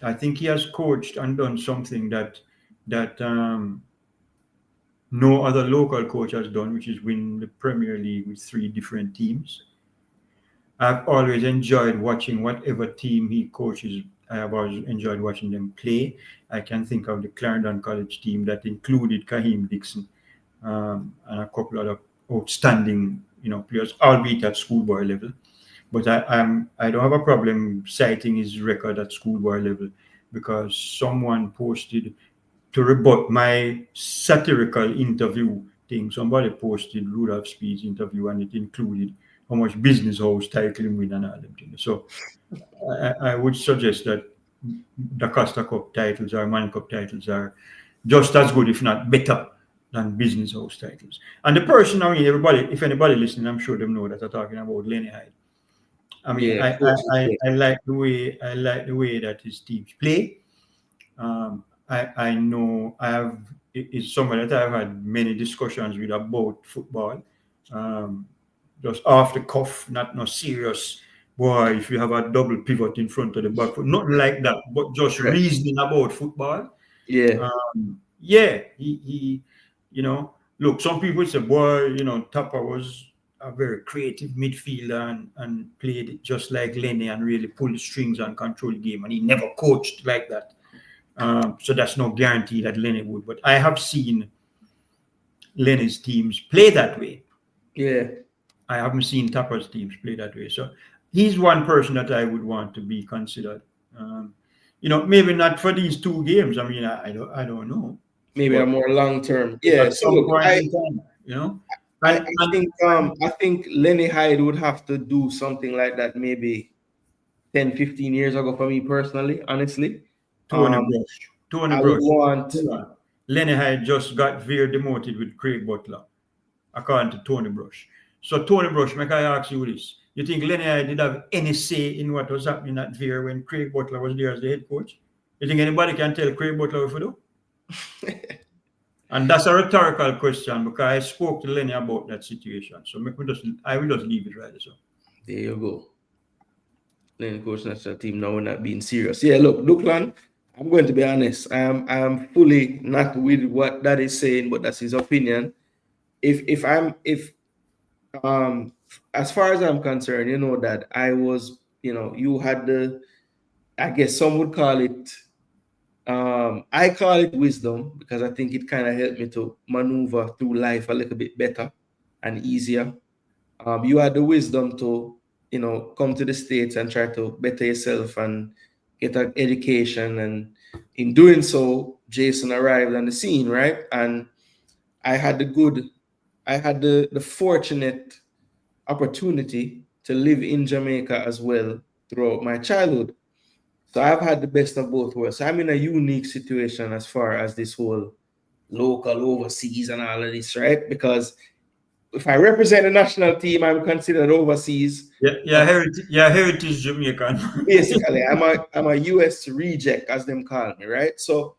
I think he has coached and done something that no other local coach has done, which is win the Premier League with three different teams. I've always enjoyed watching whatever team he coaches. I have always enjoyed watching them play. I can think of the Clarendon College team that included Kaheem Dixon and a couple other outstanding, players, albeit at schoolboy level. But I don't have a problem citing his record at schoolboy level because someone posted to rebut my satirical interview thing. Somebody posted Rudolph Speid's interview and it included how much business house title him win and all them things. So I would suggest that the Costa Cup titles or Man Cup titles are just as good, if not better, than business house titles. And the person, I mean, everybody, if anybody listening, I'm sure them know that I'm talking about Lenny Hyde. I mean, Yeah, coaches, yeah. I like the way that his teams play. I know is somebody that I've had many discussions with about football. Um, just off the cuff, not no serious. Boy, if you have a double pivot in front of the back foot, nothing like that, but just Right. reasoning about football. Yeah. Yeah, look, some people say, boy, Tapa was a very creative midfielder and played it just like Lenny and really pulled the strings and control the game, and he never coached like that. So that's no guarantee that Lenny would. But I have seen Lenny's teams play that way. Yeah. I haven't seen Tapa's teams play that way. So he's one person that I would want to be considered. Maybe not for these two games. I mean, I don't know, Maybe a but more long term. Yeah. at So some look, point I in time, I, and, I and, think and I think Lenny Hyde would have to do something like that maybe 10, 15 years ago for me personally, honestly. Tony Um Brush, Tony I would Brush. want. Hold on. Lenny Hyde just got very demoted with Craig Butler, according to Tony Brush. So Tony Brush, make I ask you this: you think Lenny Hyde did have any say in what was happening at Veer when Craig Butler was there as the head coach? You think anybody can tell Craig Butler what to do? And that's a rhetorical question because I spoke to Lenny about that situation. So I will just leave it right there. So. There you go. Then coach national team now we're not being serious. Yeah, look, Luklan, I'm going to be honest. I am fully not with what that is saying, but that's his opinion. If as far as I'm concerned, you know that I was, you had the, I guess some would call it, I call it wisdom because I think it kind of helped me to maneuver through life a little bit better and easier. You had the wisdom to, come to the States and try to better yourself and get an education. And in doing so, Jason arrived on the scene, right? And I had the good, I had the fortunate opportunity to live in Jamaica as well throughout my childhood. So I've had the best of both worlds. So I'm in a unique situation as far as this whole local, overseas, and all of this, right? Because if I represent the national team, I'm considered overseas. Yeah, heritage Jamaican. Basically, I'm a US reject, as them call me, right? So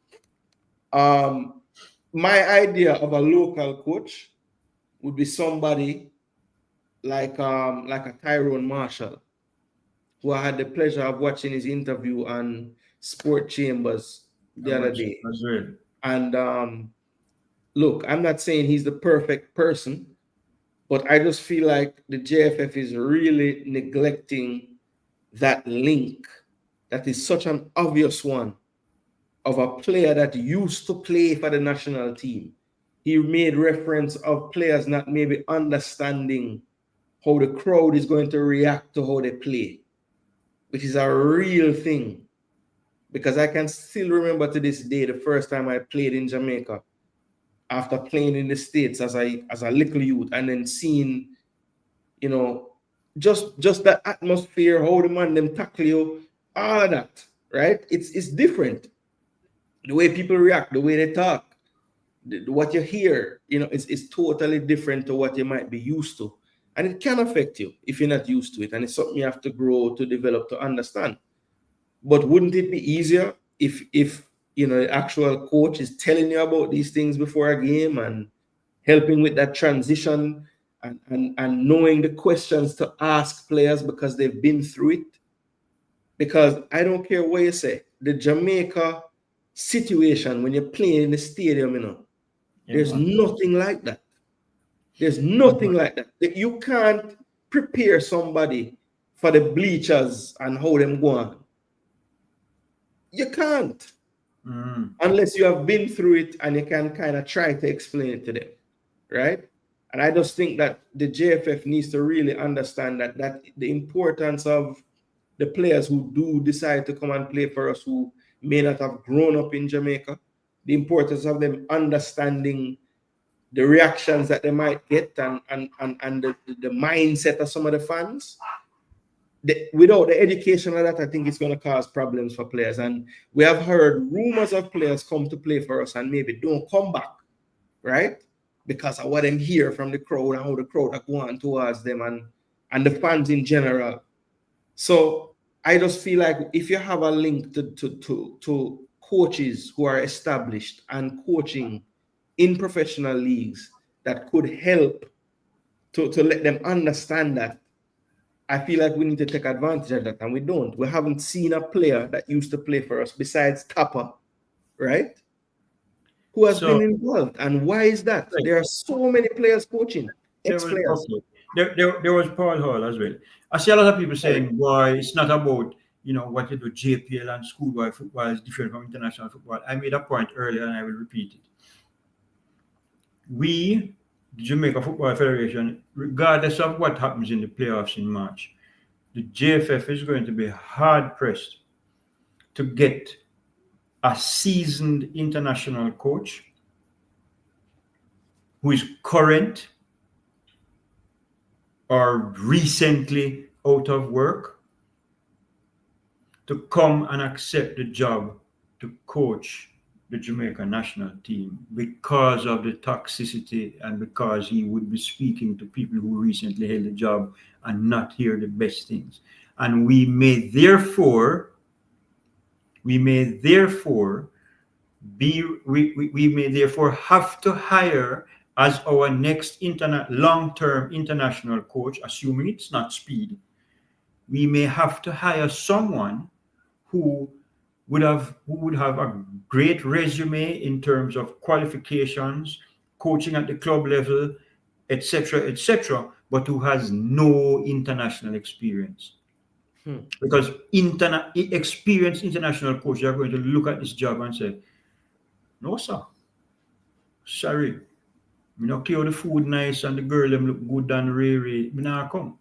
um my idea of a local coach would be somebody like a Tyrone Marshall, who I had the pleasure of watching his interview on Sport Chambers the other day. As well. And look, I'm not saying he's the perfect person, but I just feel like the JFF is really neglecting that link that is such an obvious one of a player that used to play for the national team. He made reference of players not maybe understanding how the crowd is going to react to how they play, which is a real thing. Because I can still remember to this day the first time I played in Jamaica after playing in the States as a little youth, and then seeing, just that atmosphere, how the man them tackle you, all of that, right? It's different. The way people react, the way they talk, what you hear, it's totally different to what you might be used to. And it can affect you if you're not used to it. And it's something you have to grow, to develop, to understand. But wouldn't it be easier if the actual coach is telling you about these things before a game and helping with that transition, and knowing the questions to ask players because they've been through it? Because I don't care what you say, the Jamaica situation when you're playing in the stadium, there's nothing like that. There's nothing like that. You can't prepare somebody for the bleachers and how them go on. You can't. Unless you have been through it and you can kind of try to explain it to them, right? And I just think that the JFF needs to really understand that the importance of the players who do decide to come and play for us, who may not have grown up in Jamaica, the importance of them understanding the reactions that they might get, and the mindset of some of the fans. Without the education of that, I think it's going to cause problems for players. And we have heard rumors of players come to play for us and maybe don't come back, right? Because of what them hear from the crowd and how the crowd are going towards them, and the fans in general. So I just feel like if you have a link to coaches who are established and coaching in professional leagues that could help to let them understand that, I feel like we need to take advantage of that, and we don't. We haven't seen a player that used to play for us besides Kappa, right? Who has been involved. And why is that? Right. There are so many players coaching, ex-players. There was Paul Hall as well. I see a lot of people saying, boy, it's not about what you do JPL and schoolboy football is different from international football. I made a point earlier and I will repeat it. We, the Jamaica Football Federation, regardless of what happens in the playoffs in March, the JFF is going to be hard pressed to get a seasoned international coach who is current or recently out of work to come and accept the job to coach the Jamaica national team, because of the toxicity and because he would be speaking to people who recently held the job and not hear the best things. And we may therefore have to hire as our next long-term international coach, assuming it's not Speid, we may have to hire someone who who would have a great resume in terms of qualifications, coaching at the club level, etc., but who has no international experience. Hmm. Because experienced international coaches are going to look at this job and say, "No, sir, sorry, me not care the food nice and the girl them look good and rare, me not come."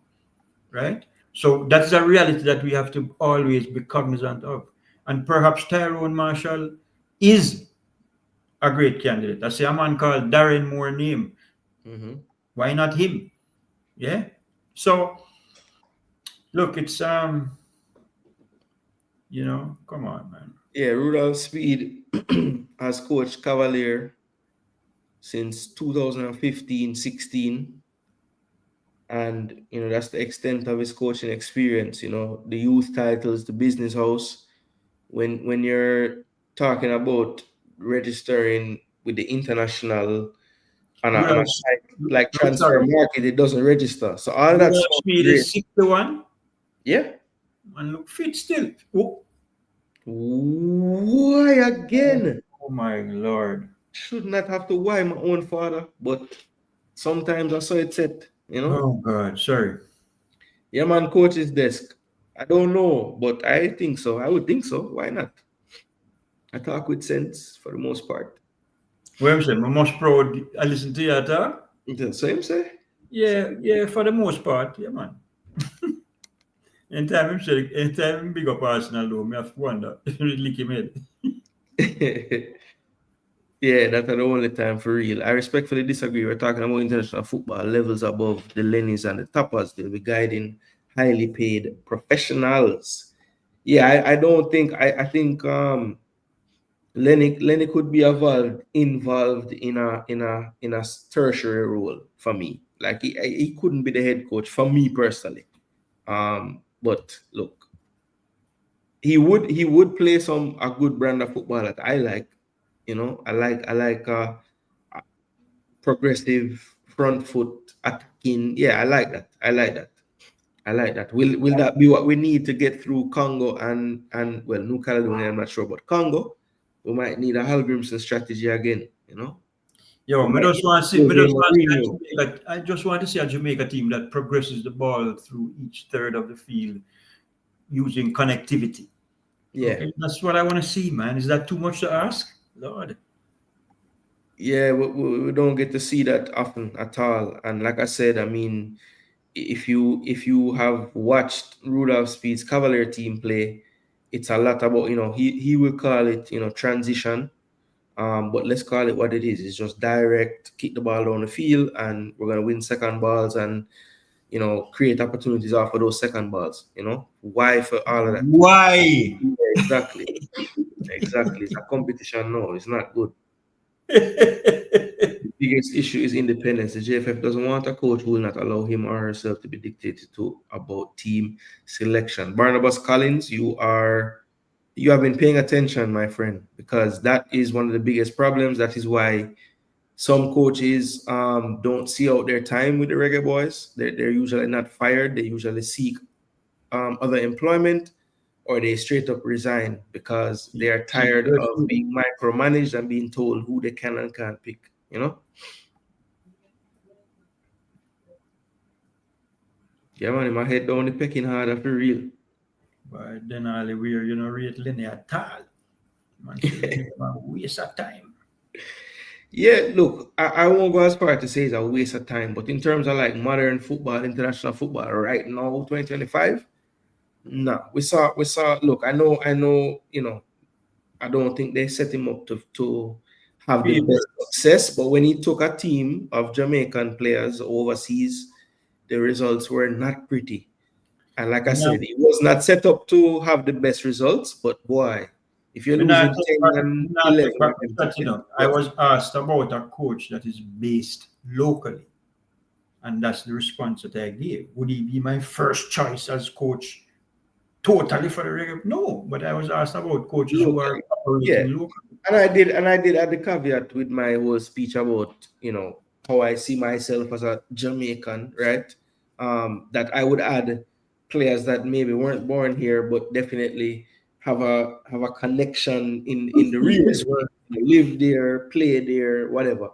Right? So that's a reality that we have to always be cognizant of. And perhaps Tyrone Marshall is a great candidate. I see a man called Darren Moore name. Mm-hmm. Why not him? Yeah. So look, it's come on, man. Yeah, Rudolph Speid has coached Cavalier since 2015-16, and that's the extent of his coaching experience. The youth titles, the business house. When you're talking about registering with the international on a Rudolph, site like transfer sorry, market, it doesn't register. So all that Rudolph sounds Speid great. is 61 Yeah. and look fit still. Oh, Why again? oh my lord. Should not have to why my own father, but sometimes I saw it set. Oh God, sorry. Yeah, man, coach's desk. I don't know, but I think so. I would think so. Why not? I talk with sense for the most part. What I'm saying, I'm most proud I listen to you talk. The same say. Yeah, yeah, for the most part, yeah, man. Anytime him big up Arsenal though, me have to wonder. Lick him head. Yeah, that's the only time for real. I respectfully disagree. We're talking about international football levels above the Lennys and the Tappers. They'll be guiding highly paid professionals. Yeah, I don't think I think Lenny could be involved in a tertiary role for me. Like he couldn't be the head coach for me personally. But look, he would play a good brand of football that I like. I like progressive front foot attacking. Yeah, I like that. I like that. I like that. Will that be what we need to get through Congo and well, New Caledonia? I'm not sure, but Congo, we might need a Halgrimson strategy again. Yo, We might need Jose Mourinho. I just want to see a Jamaica team that progresses the ball through each third of the field using connectivity. Yeah, Okay, that's what I want to see, man. Is that too much to ask? Lord. yeah. We don't get to see that often at all. And like I said, I mean, if you have watched Rudolph Speed's Cavalier team play, it's a lot about he will call it transition. But let's call it what it is. It's just direct, kick the ball down the field, and we're gonna win second balls and create opportunities off of those second balls. Why for all of that? Why? Yeah, exactly, exactly. It's a competition. No, it's not good. The biggest issue is independence. The JFF doesn't want a coach who will not allow him or herself to be dictated to about team selection. Barnabas Collins, you have been paying attention, my friend, because that is one of the biggest problems. That is why some coaches don't see out their time with the Reggae Boyz. They're usually not fired. They usually seek other employment, or they straight up resign because they are tired of being micromanaged and being told who they can and can't pick. Yeah, man, in my head down the pecking hard for real. But then all the weird, rate Lenny at all. Man, say Lenny is a waste of time. Yeah, look, I won't go as far to say it's a waste of time, but in terms of like modern football, international football right now, 2025, no. We saw, look, I know, I don't think they set him up to have the Favorite. best success, but when he took a team of Jamaican players overseas, the results were not pretty. And like I Me not, said, he was not set up to have the best results, but boy, if you're me not losing take 10 back, and me not 11 take back of the them shot, tickets, I was asked about a coach that is based locally, and that's the response that I gave. Would he be my first choice as coach totally for the regular? No, but I was asked about coaches who are locally. Yeah. operating locally. And I did add the caveat with my whole speech about, how I see myself as a Jamaican, right? That I would add players that maybe weren't born here, but definitely have a connection in the real world. Live there, play there, whatever.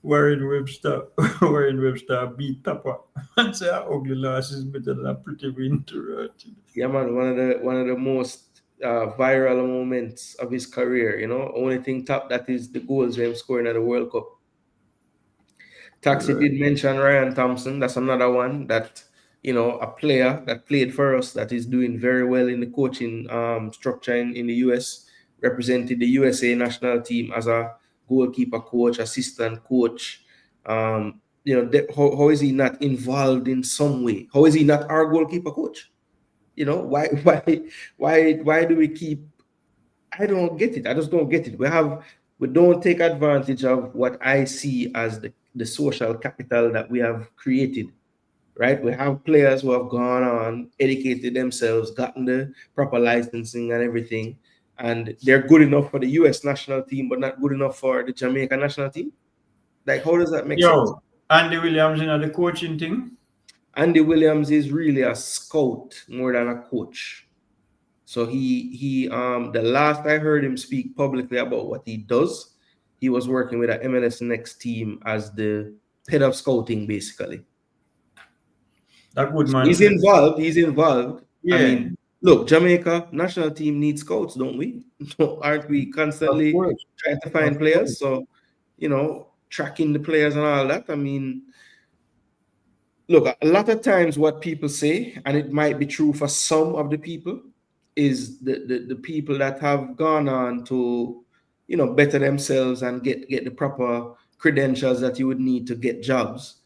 Warren Webster, Warren Webster beat Tapa and say ugly loss is better than a pretty win to rot. Yeah, man, one of the most viral moments of his career. Only thing top that is the goals him scoring at the World Cup. Taxi did mention Ryan Thompson. That's another one that, a player that played for us that is doing very well in the coaching structure in the US, represented the USA national team as a goalkeeper coach, assistant coach. How is he not involved in some way? How is he not our goalkeeper coach? Why do we keep? I don't get it. I just don't get it. We don't take advantage of what I see as the social capital that we have created, right? We have players who have gone on, educated themselves, gotten the proper licensing and everything, and they're good enough for the US national team, but not good enough for the Jamaica national team. Like, how does that make sense? Andy Williams, the coaching thing? Andy Williams is really a scout more than a coach. So he the last I heard him speak publicly about what he does, he was working with an MLS Next team as the head of scouting, basically. That good man. He's involved. Yeah. I mean, look, Jamaica national team needs scouts, don't we? Aren't we constantly trying to find players? So, tracking the players and all that. I mean, look, a lot of times what people say, and it might be true for some of the people, is the people that have gone on to, better themselves and get the proper credentials that you would need to get jobs.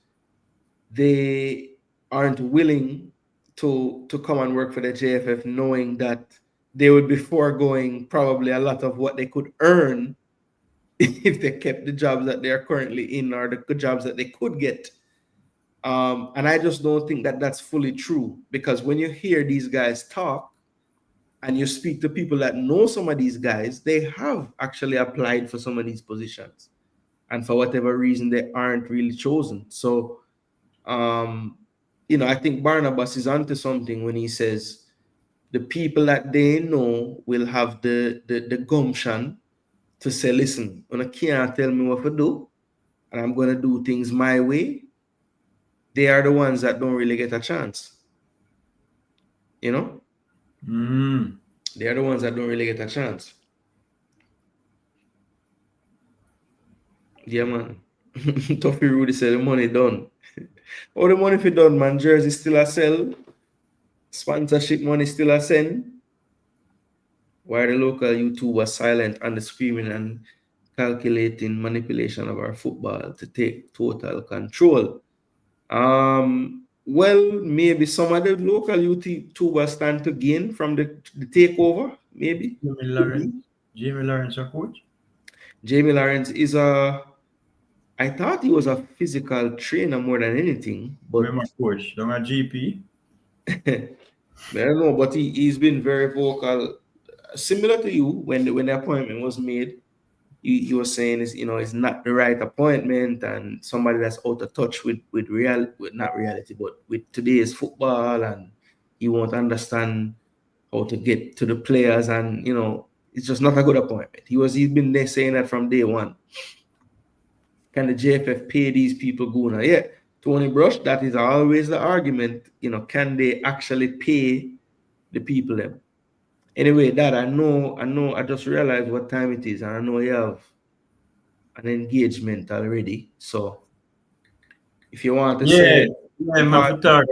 They aren't willing to come and work for the JFF, knowing that they would be foregoing probably a lot of what they could earn if they kept the jobs that they are currently in, or the jobs that they could get. And I just don't think that that's fully true, because when you hear these guys talk and you speak to people that know some of these guys, they have actually applied for some of these positions, and for whatever reason, they aren't really chosen. So, I think Barnabas is onto something when he says the people that they know will have the gumption to say, listen, when I can't tell me what to do, and I'm going to do things my way. They are the ones that don't really get a chance. They are the ones that don't really get a chance. Yeah, man. Toffee Rudy said the money done. Oh, the money for done, man. Jersey still a sell. Sponsorship money still a send. Why the local YouTubers silent on the screaming and calculating manipulation of our football to take total control? Well, maybe some of the local YouTubers stand to gain from the takeover. Maybe. Jamie Lawrence, a coach? Jamie Lawrence is I thought he was a physical trainer more than anything. But I'm a coach, don't a GP. I don't know, but he's been very vocal. Similar to you, when the appointment was made, he was saying it's not the right appointment, and somebody that's out of touch with not reality, but with today's football, and he won't understand how to get to the players, and it's just not a good appointment. He's been there saying that from day one. Can the JFF pay these people, Gooner? Yeah, Tony Brush, that is always the argument. Can they actually pay the people them? Anyway, Dad, I know, I just realized what time it is, and I know you have an engagement already. So if you want to say, I have to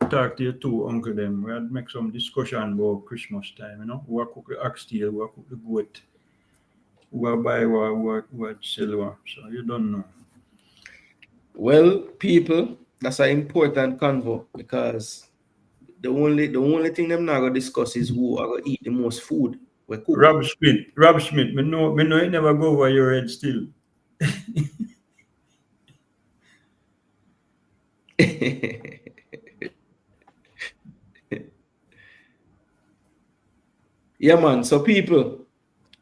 talk to your two uncle them. We had make some discussion about Christmas time, who cook the oxtail, who cook the goat, who buy what sell. So you don't know. Well, people, that's an important convo, because the only thing them not gonna discuss is who are gonna eat the most food. Rob Smith, me know it never go over your head still. Yeah, man. So people,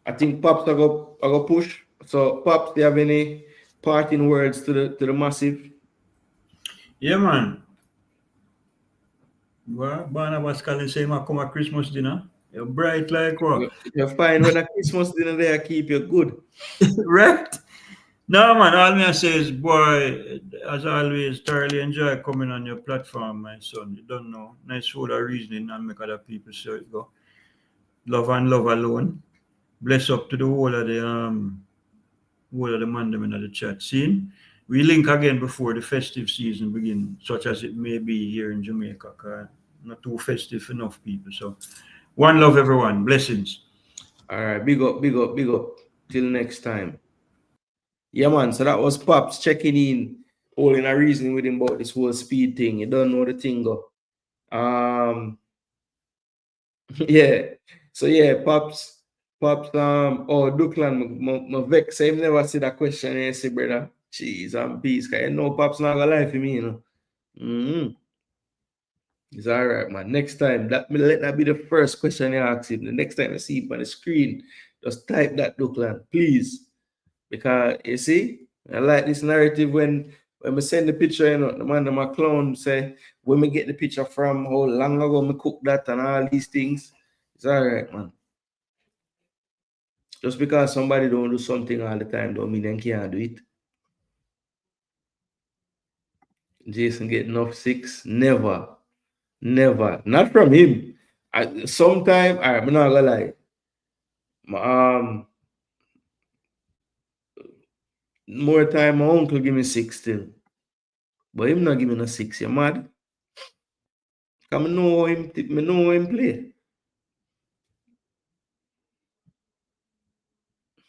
I think Pops are go push. So Pops, do you have any parting words to the massive? Yeah, man. Well, Barnabas Collins say, "Ma come at Christmas dinner. You're bright like what?" You're fine when a Christmas dinner there keep you good. Right? No, man, all me I say is, boy, as always, thoroughly enjoy coming on your platform, my son. You don't know. Nice food or reasoning and make other people say it go. Love and love alone. Bless up to the whole of the man them in the chat scene. We link again before the festive season begin, such as it may be here in Jamaica, 'cause not too festive enough people. So one love everyone. Blessings. All right, big up, big up, big up. Till next time. Yeah, man. So that was Pops checking in, holding a reason with him about this whole speed thing. You don't know the thing, go. Yeah. So yeah, Pops, oh, Duckland, my vex, I never see that question and say, brother, jeez, I'm peace. Cause you know Pops not gonna lie for me, you know. Mm-hmm. It's all right, man. Next time, let that be the first question you ask him. The next time you see him on the screen, just type that Duckland, please. Because you see, I like this narrative when we send the picture, you know, the man my clown say, when we get the picture from how long ago me cook that and all these things. It's all right, man. Just because somebody don't do something all the time don't mean they can't do it. Jason getting off 6, never. Not from him. Sometime, all right, I'm not gonna lie. More time my uncle give me 6 still. But him not give me no 6, you mad? Cause me know him play.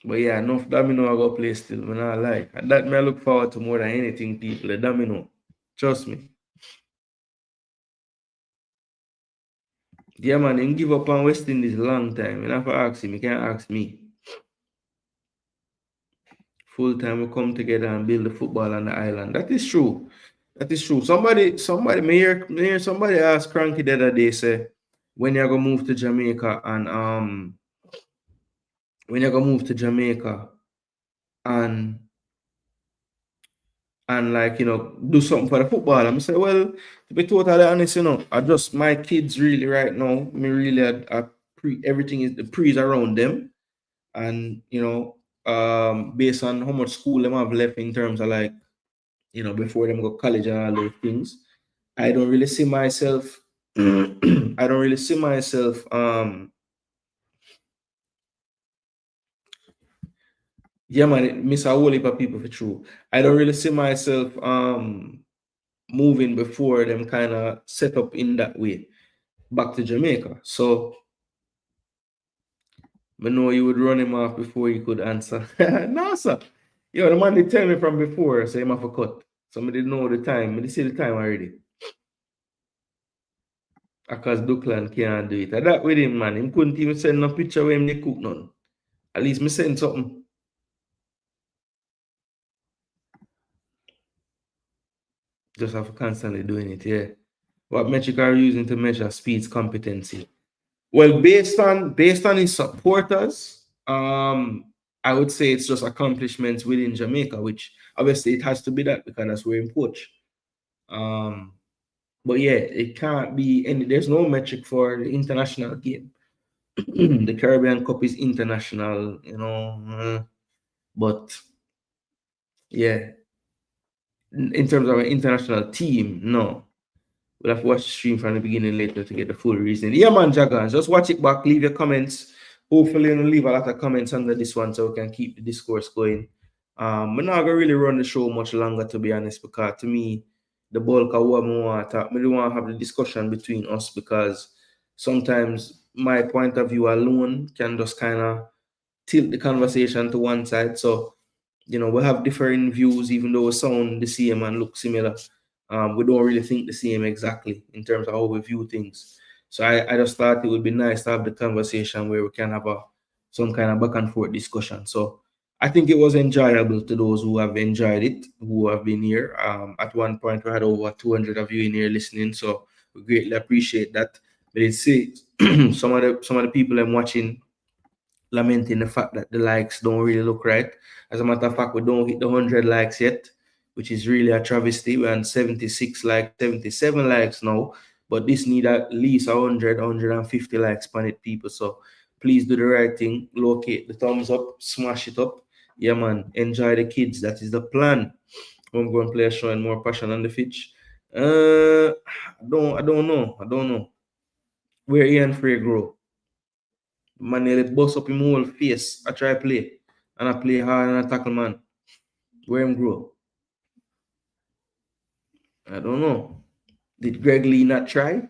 But yeah, enough domino I go play still, me not lie. And that me I look forward to more than anything, people. The domino. Trust me. Yeah, man, him give up on West Indies long time. You have to ask him, you can't ask me. Full time we come together and build the football on the island. That is true. That is true. Me hear somebody ask Cranky the other day, say, when you gonna move to Jamaica and like, you know, do something for the football. I'm say, well, to be totally honest, you know, I just my kids really right now, me really everything is the pre's around them. And you know, based on how much school them have left in terms of like, you know, before them go college and all those things, I don't really see myself I don't really see myself yeah, man, miss a whole heap of people for true. I don't really see myself moving before them kind of set up in that way back to Jamaica. So I know you would run him off before he could answer. No, sir. Yo, the man did tell me from before, so him have a cut. Somebody know the time. I see the time already. Because Duckland can't do it. And that with him, man. Him couldn't even send no picture where him they cook none. At least me send something. Just have to constantly doing it, yeah. What metric are you using to measure Speed's competency? Well, based on his supporters, I would say it's just accomplishments within Jamaica, which obviously it has to be that because that's where him coach. But yeah, it can't be any. There's no metric for the international game. The Caribbean Cup is international, you know. But yeah, in terms of an international team, no. We'll have to watch the stream from the beginning later to get the full reason. Yeah, man, Jagans, just watch it back. Leave your comments. Hopefully, you'll leave a lot of comments under this one so we can keep the discourse going. We're not gonna really run the show much longer, to be honest, because to me, the bulk of what we want to talk, we don't want to have the discussion between us because sometimes my point of view alone can just kind of tilt the conversation to one side. So, you know, we have different views, even though we sound the same and look similar. We don't really think the same exactly in terms of how we view things. So I just thought it would be nice to have the conversation where we can have some kind of back and forth discussion. So I think it was enjoyable to those who have enjoyed it, who have been here. At one point, we had over 200 of you in here listening, so we greatly appreciate that. But it's some of the people I'm watching lamenting the fact that the likes don't really look right. As a matter of fact, we don't hit the 100 likes yet, which is really a travesty. We're on 76 likes, 77 likes now. But this need at least 100, 150 likes on it, people. So please do the right thing. Locate the thumbs up, smash it up. Yeah, man. Enjoy the kids. That is the plan. I'm going to play showing more passion on the pitch. I don't know. Where Ian Frey grow? Man nearly bust up him whole face. I try play. And I play hard and I tackle man. Where him grow? I don't know. Did Greg Lee not try?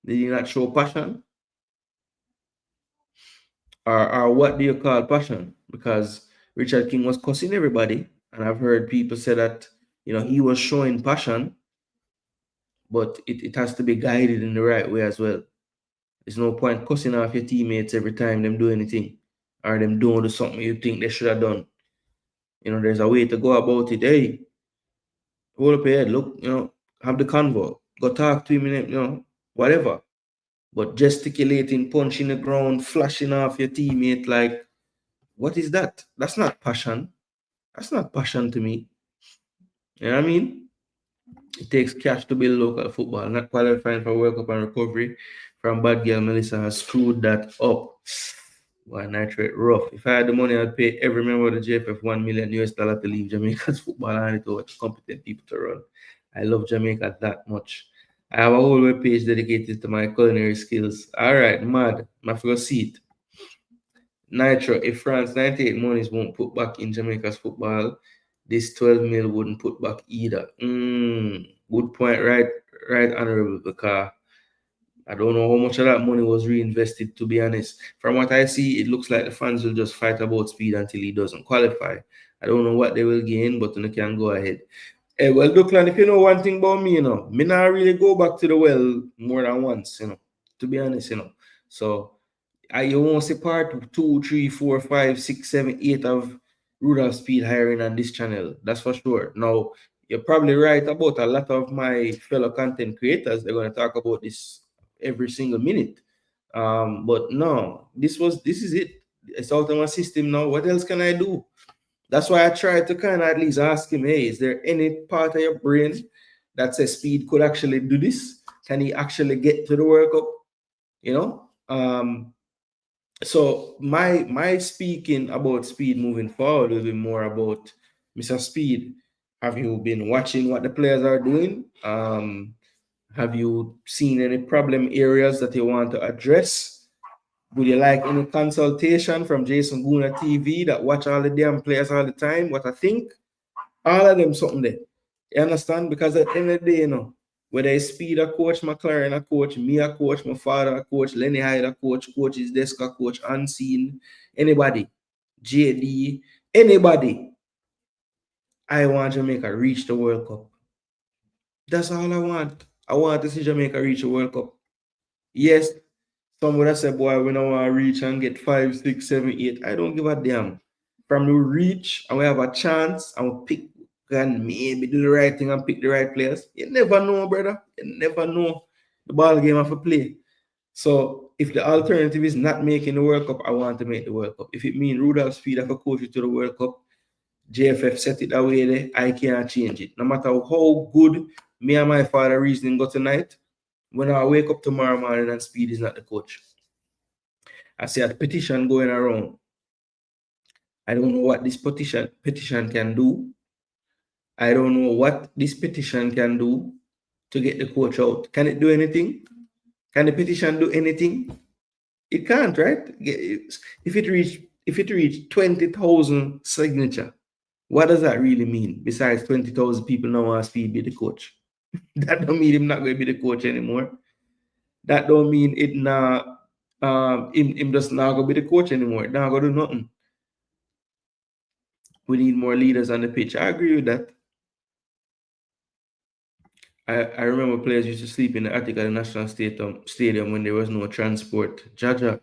Did he not show passion? Or what do you call passion? Because Richard King was cussing everybody. And I've heard people say that, he was showing passion, but it has to be guided in the right way as well. There's no point cussing off your teammates every time them do anything or them don't do something you think they should have done. There's a way to go about it. Hey, hold up your head, look, have the convo, go talk to him, whatever. But gesticulating, punching the ground, flashing off your teammate, like, what is that? That's not passion. That's not passion to me. You know what I mean? It takes cash to build local football. Not qualifying for World Cup and recovery from bad girl Melissa has screwed that up. Why nitrate rough. If I had the money, I'd pay every member of the JFF $1 million to leave Jamaica's football and it over to competent people to run. I love Jamaica that much. I have a whole web page dedicated to my culinary skills. All right, mad. I forgot see it. Nitro, if France 98 monies won't put back in Jamaica's football, this 12 mil wouldn't put back either. Good point, right, honorable, because I don't know how much of that money was reinvested, to be honest. From what I see, it looks like the fans will just fight about Speed until he doesn't qualify. I don't know what they will gain, but they can go ahead. Hey, well, Duckland, if you know one thing about me, me not really go back to the well more than once, to be honest, So you won't see part 2, 3, 4, 5, 6, 7, 8 of Rudolph Speid hiring on this channel. That's for sure. Now, you're probably right about a lot of my fellow content creators. They're going to talk about this every single minute. But no, this is it. It's out of my system now. What else can I do? That's why I tried to kind of at least ask him, hey, is there any part of your brain that says Speid could actually do this? Can he actually get to the World Cup? So my speaking about Speid moving forward will be more about Mr. Speid. Have you been watching what the players are doing? Have you seen any problem areas that you want to address? Would you like any consultation from Jason Gooner TV that watch all the damn players all the time? What I think? All of them something there. You understand? Because at the end of the day, whether it's Speid a coach, McLaren a coach, me a coach, my father a coach, Lenny Hyde a coach, coaches desk a coach, Unseen, anybody, JD, anybody, I want Jamaica reach the World Cup. That's all I want. I want to see Jamaica reach the World Cup. Yes, some would have said, boy, we don't want to reach and get 5, 6, 7, 8. I don't give a damn. From the reach, and we have a chance, and we pick and maybe do the right thing and pick the right players. You never know, brother. You never know the ball game of a play. So if the alternative is not making the World Cup, I want to make the World Cup. If it means Rudolph Speid have a coach to the World Cup, JFF set it away there, I can't change it. No matter how good me and my father reasoning go tonight, when I wake up tomorrow morning and Speid is not the coach, I see a petition going around. I don't know what this petition can do. I don't know what this petition can do to get the coach out. Can it do anything? Can the petition do anything? It can't, right? If it reach 20,000 signature, what does that really mean? Besides 20,000 people now want Speid be the coach. That don't mean him not going to be the coach anymore. That don't mean it not him just not going to be the coach anymore. It not going to do nothing. We need more leaders on the pitch. I agree with that. I remember players used to sleep in the attic at the National Stadium when there was no transport. Jaja,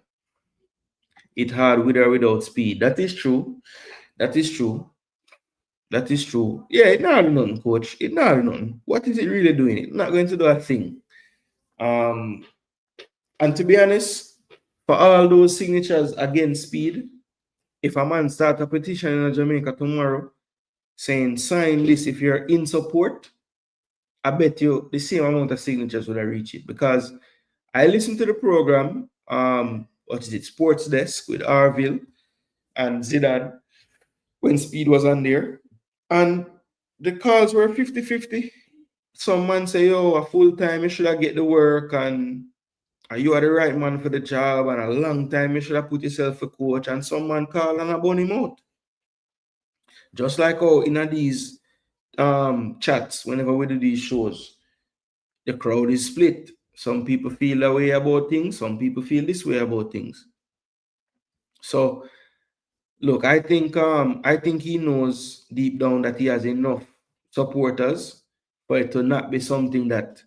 it hard with or without Speid. That is true. That is true. That is true. Yeah, it not nothing, coach. It not nothing. What is it really doing? It's not going to do a thing. And to be honest, for all those signatures against Speid, if a man start a petition in Jamaica tomorrow saying sign this if you're in support, I bet you the same amount of signatures would have reached it, because I listened to the program, what is it, Sports Desk with Arville and Zidane when Speed was on there, and the calls were 50-50. Some man say, yo, a full time you should have get the work, and you are the right man for the job, and a long time you should have put yourself a coach, and some man call and a bun him out. Just like how in these chats, whenever we do these shows, the crowd is split. Some people feel that way about things, some people feel this way about things. So look, I think he knows deep down that he has enough supporters for it to not be something that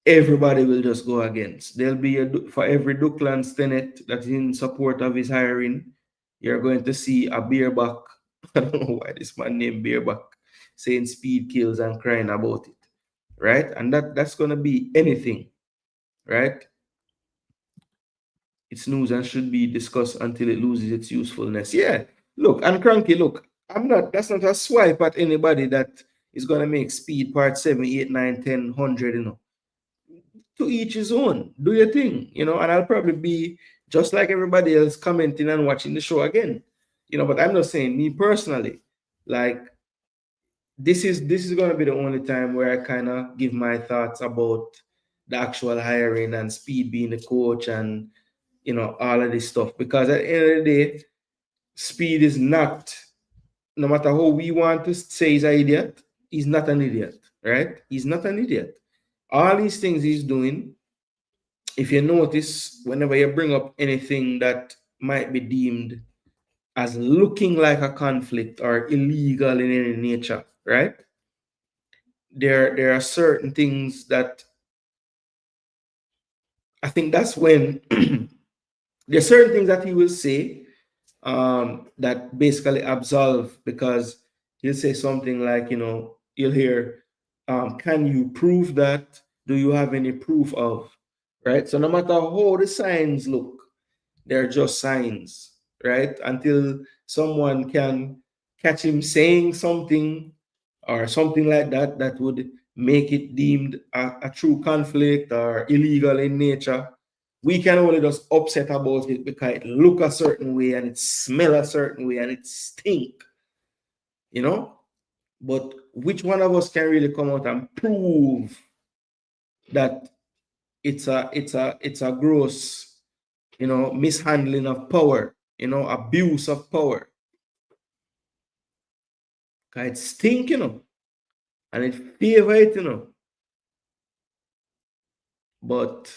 everybody will just go against. There'll be for every Duckland Stennett that is in support of his hiring, you're going to see a bareback. I don't know why this man named Bareback, saying Speed kills and crying about it, right? And that's going to be anything, right? It's news and should be discussed until it loses its usefulness. Yeah, look, and Cranky, look, that's not a swipe at anybody that is going to make Speed part 7, 8, 9, 10, 100, you know. To each his own. Do your thing, you know, and I'll probably be just like everybody else, commenting and watching the show again, you know. But I'm not saying, me personally, like, this is going to be the only time where I kind of give my thoughts about the actual hiring and Speed being the coach and, you know, all of this stuff, because at the end of the day, Speed is not, no matter how we want to say he's an idiot, he's not an idiot, right? He's not an idiot. All these things he's doing, if you notice, whenever you bring up anything that might be deemed as looking like a conflict or illegal in any nature, right? There are certain things that I think that's when there are certain things that he will say that basically absolve, because he'll say something like, you know, you'll hear, can you prove that? Do you have any proof of? Right? So no matter how the signs look, they're just signs, right? Until someone can catch him saying something or something like that that would make it deemed a true conflict or illegal in nature, we can only just upset about it because it look a certain way and it smell a certain way and it stink, you know. But which one of us can really come out and prove that it's a gross, you know, mishandling of power, you know, abuse of power? Because it stink, you know, and it favor it, you know. But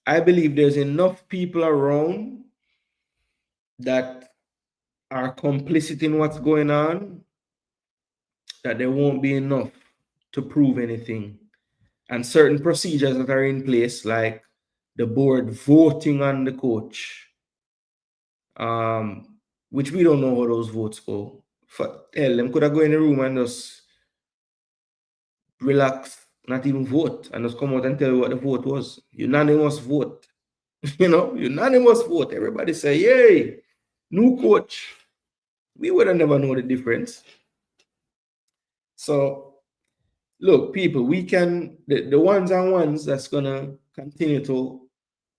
I believe there's enough people around that are complicit in what's going on that there won't be enough to prove anything. And certain procedures that are in place, like the board voting on the coach, which we don't know how those votes go. Hell, them could have go in the room and just relax, not even vote, and just come out and tell you what the vote was. Unanimous vote. You know, unanimous vote. Everybody say, yay, new coach. We would have never know the difference. So, look, people, we can, the ones and ones that's going to continue to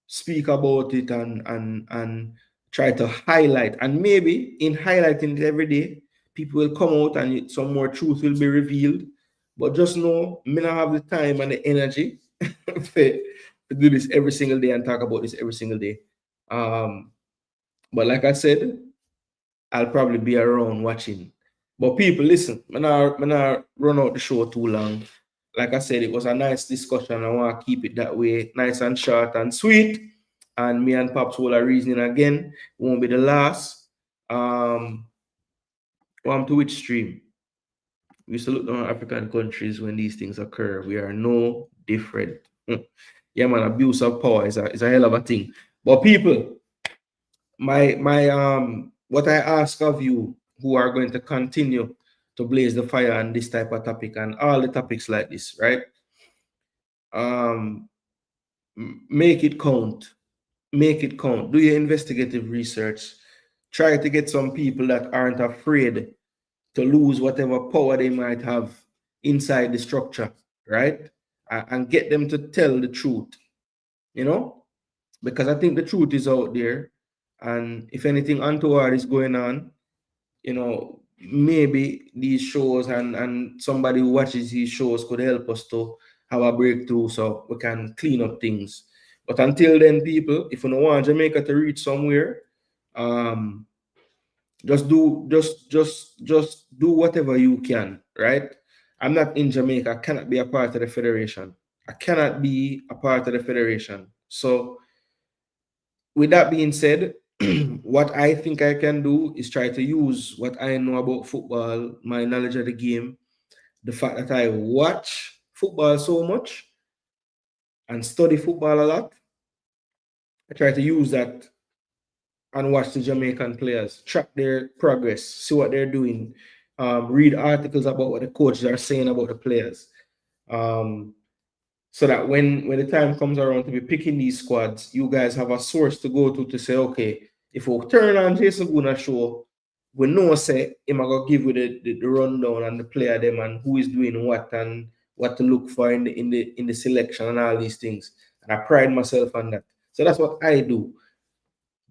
speak about it and try to highlight, and maybe in highlighting it every day, people will come out and some more truth will be revealed. But just know, me not have the time and the energy to do this every single day and talk about this every single day. But like I said, I'll probably be around watching. But people, listen, I'm not run out the show too long. Like I said, it was a nice discussion. I want to keep it that way, nice and short and sweet. And me and Pops will are reasoning again. It won't be the last. To which stream? We used to look down African countries when these things occur. We are no different. Yeah, man, abuse of power is a hell of a thing. But people, my what I ask of you who are going to continue to blaze the fire on this type of topic and all the topics like this, right? Make it count. Make it count. Do your investigative research. Try to get some people that aren't afraid to lose whatever power they might have inside the structure, right? And get them to tell the truth, you know, because I think the truth is out there. And if anything untoward is going on, you know, maybe these shows and somebody who watches these shows could help us to have a breakthrough so we can clean up things. But until then, people, if you don't want Jamaica to reach somewhere, um, just do whatever you can, right? I'm not in Jamaica. I cannot be a part of the federation. I cannot be a part of the federation. So with that being said, what I think I can do is try to use what I know about football, my knowledge of the game, the fact that I watch football so much and study football a lot. I try to use that and watch the Jamaican players, track their progress, see what they're doing, read articles about what the coaches are saying about the players. So that when the time comes around to be picking these squads, you guys have a source to go to say, okay, if we turn on Jason Gooner show, we know say him gonna give you the rundown and the player them and who is doing what and what to look for in the selection and all these things. And I pride myself on that. So that's what I do.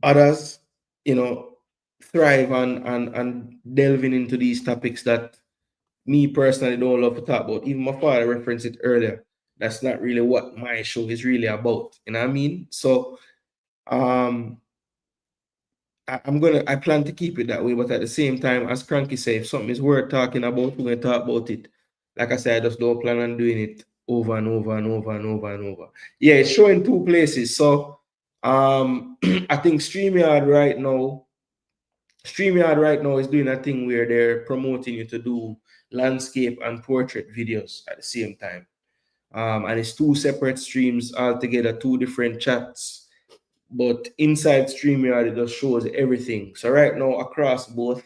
Others, you know, thrive and delving into these topics that me personally don't love to talk about. Even my father referenced it earlier. That's not really what my show is really about. You know what I mean? So I plan to keep it that way, but at the same time, as Cranky said, if something is worth talking about, we're gonna talk about it. Like I said, I just don't plan on doing it over and over and over and over and over. Yeah, it's showing 2 places. So I think StreamYard right now is doing a thing where they're promoting you to do landscape and portrait videos at the same time. And it's 2 separate streams altogether, 2 different chats. But inside StreamYard, it just shows everything. So right now, across both,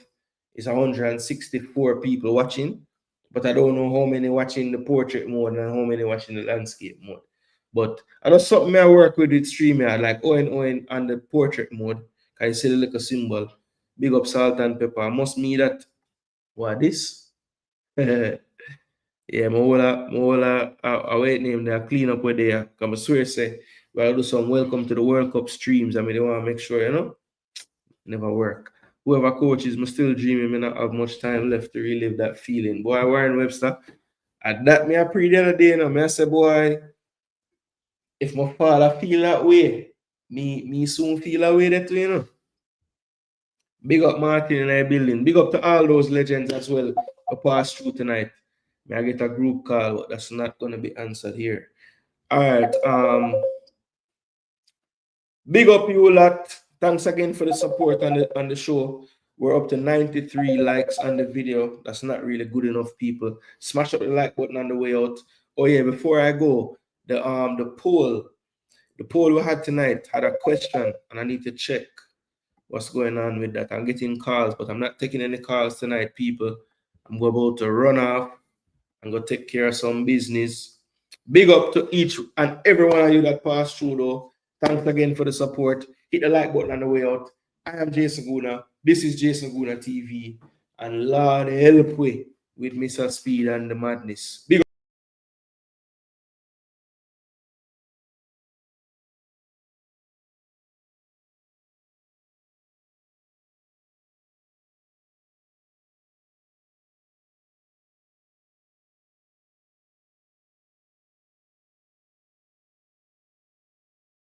is 164 people watching. But I don't know how many watching the portrait mode and how many watching the landscape mode. But I know something I work with StreamYard, like Owen on the portrait mode. Can you see the little symbol? Big up salt and pepper. Must me that. What this? Yeah, I wait name there, clean up with there. Come I swear say we'll do some welcome to the World Cup streams. I mean they want to make sure, you know, never work. Whoever coaches me still dreaming, me not have much time left to relive that feeling. Boy, Warren Webster. At that me I pre the other day, you know, me I say, boy, if my father feel that way, me soon feel that way that too, you know. Big up Martin in our building. Big up to all those legends as well who passed through tonight. May I get a group call, but that's not going to be answered here. All right. Big up you lot. Thanks again for the support on the show. We're up to 93 likes on the video. That's not really good enough, people. Smash up the like button on the way out. Oh yeah, before I go, the poll we had tonight had a question, and I need to check what's going on with that. I'm getting calls, but I'm not taking any calls tonight, people. I'm about to run off and go take care of some business. Big up to each and every one of you that passed through, though. Thanks again for the support. Hit the like button on the way out. I am Jason Gooner. This is Jason Gooner TV. And Lord help me with Mr. Speed and the madness. Big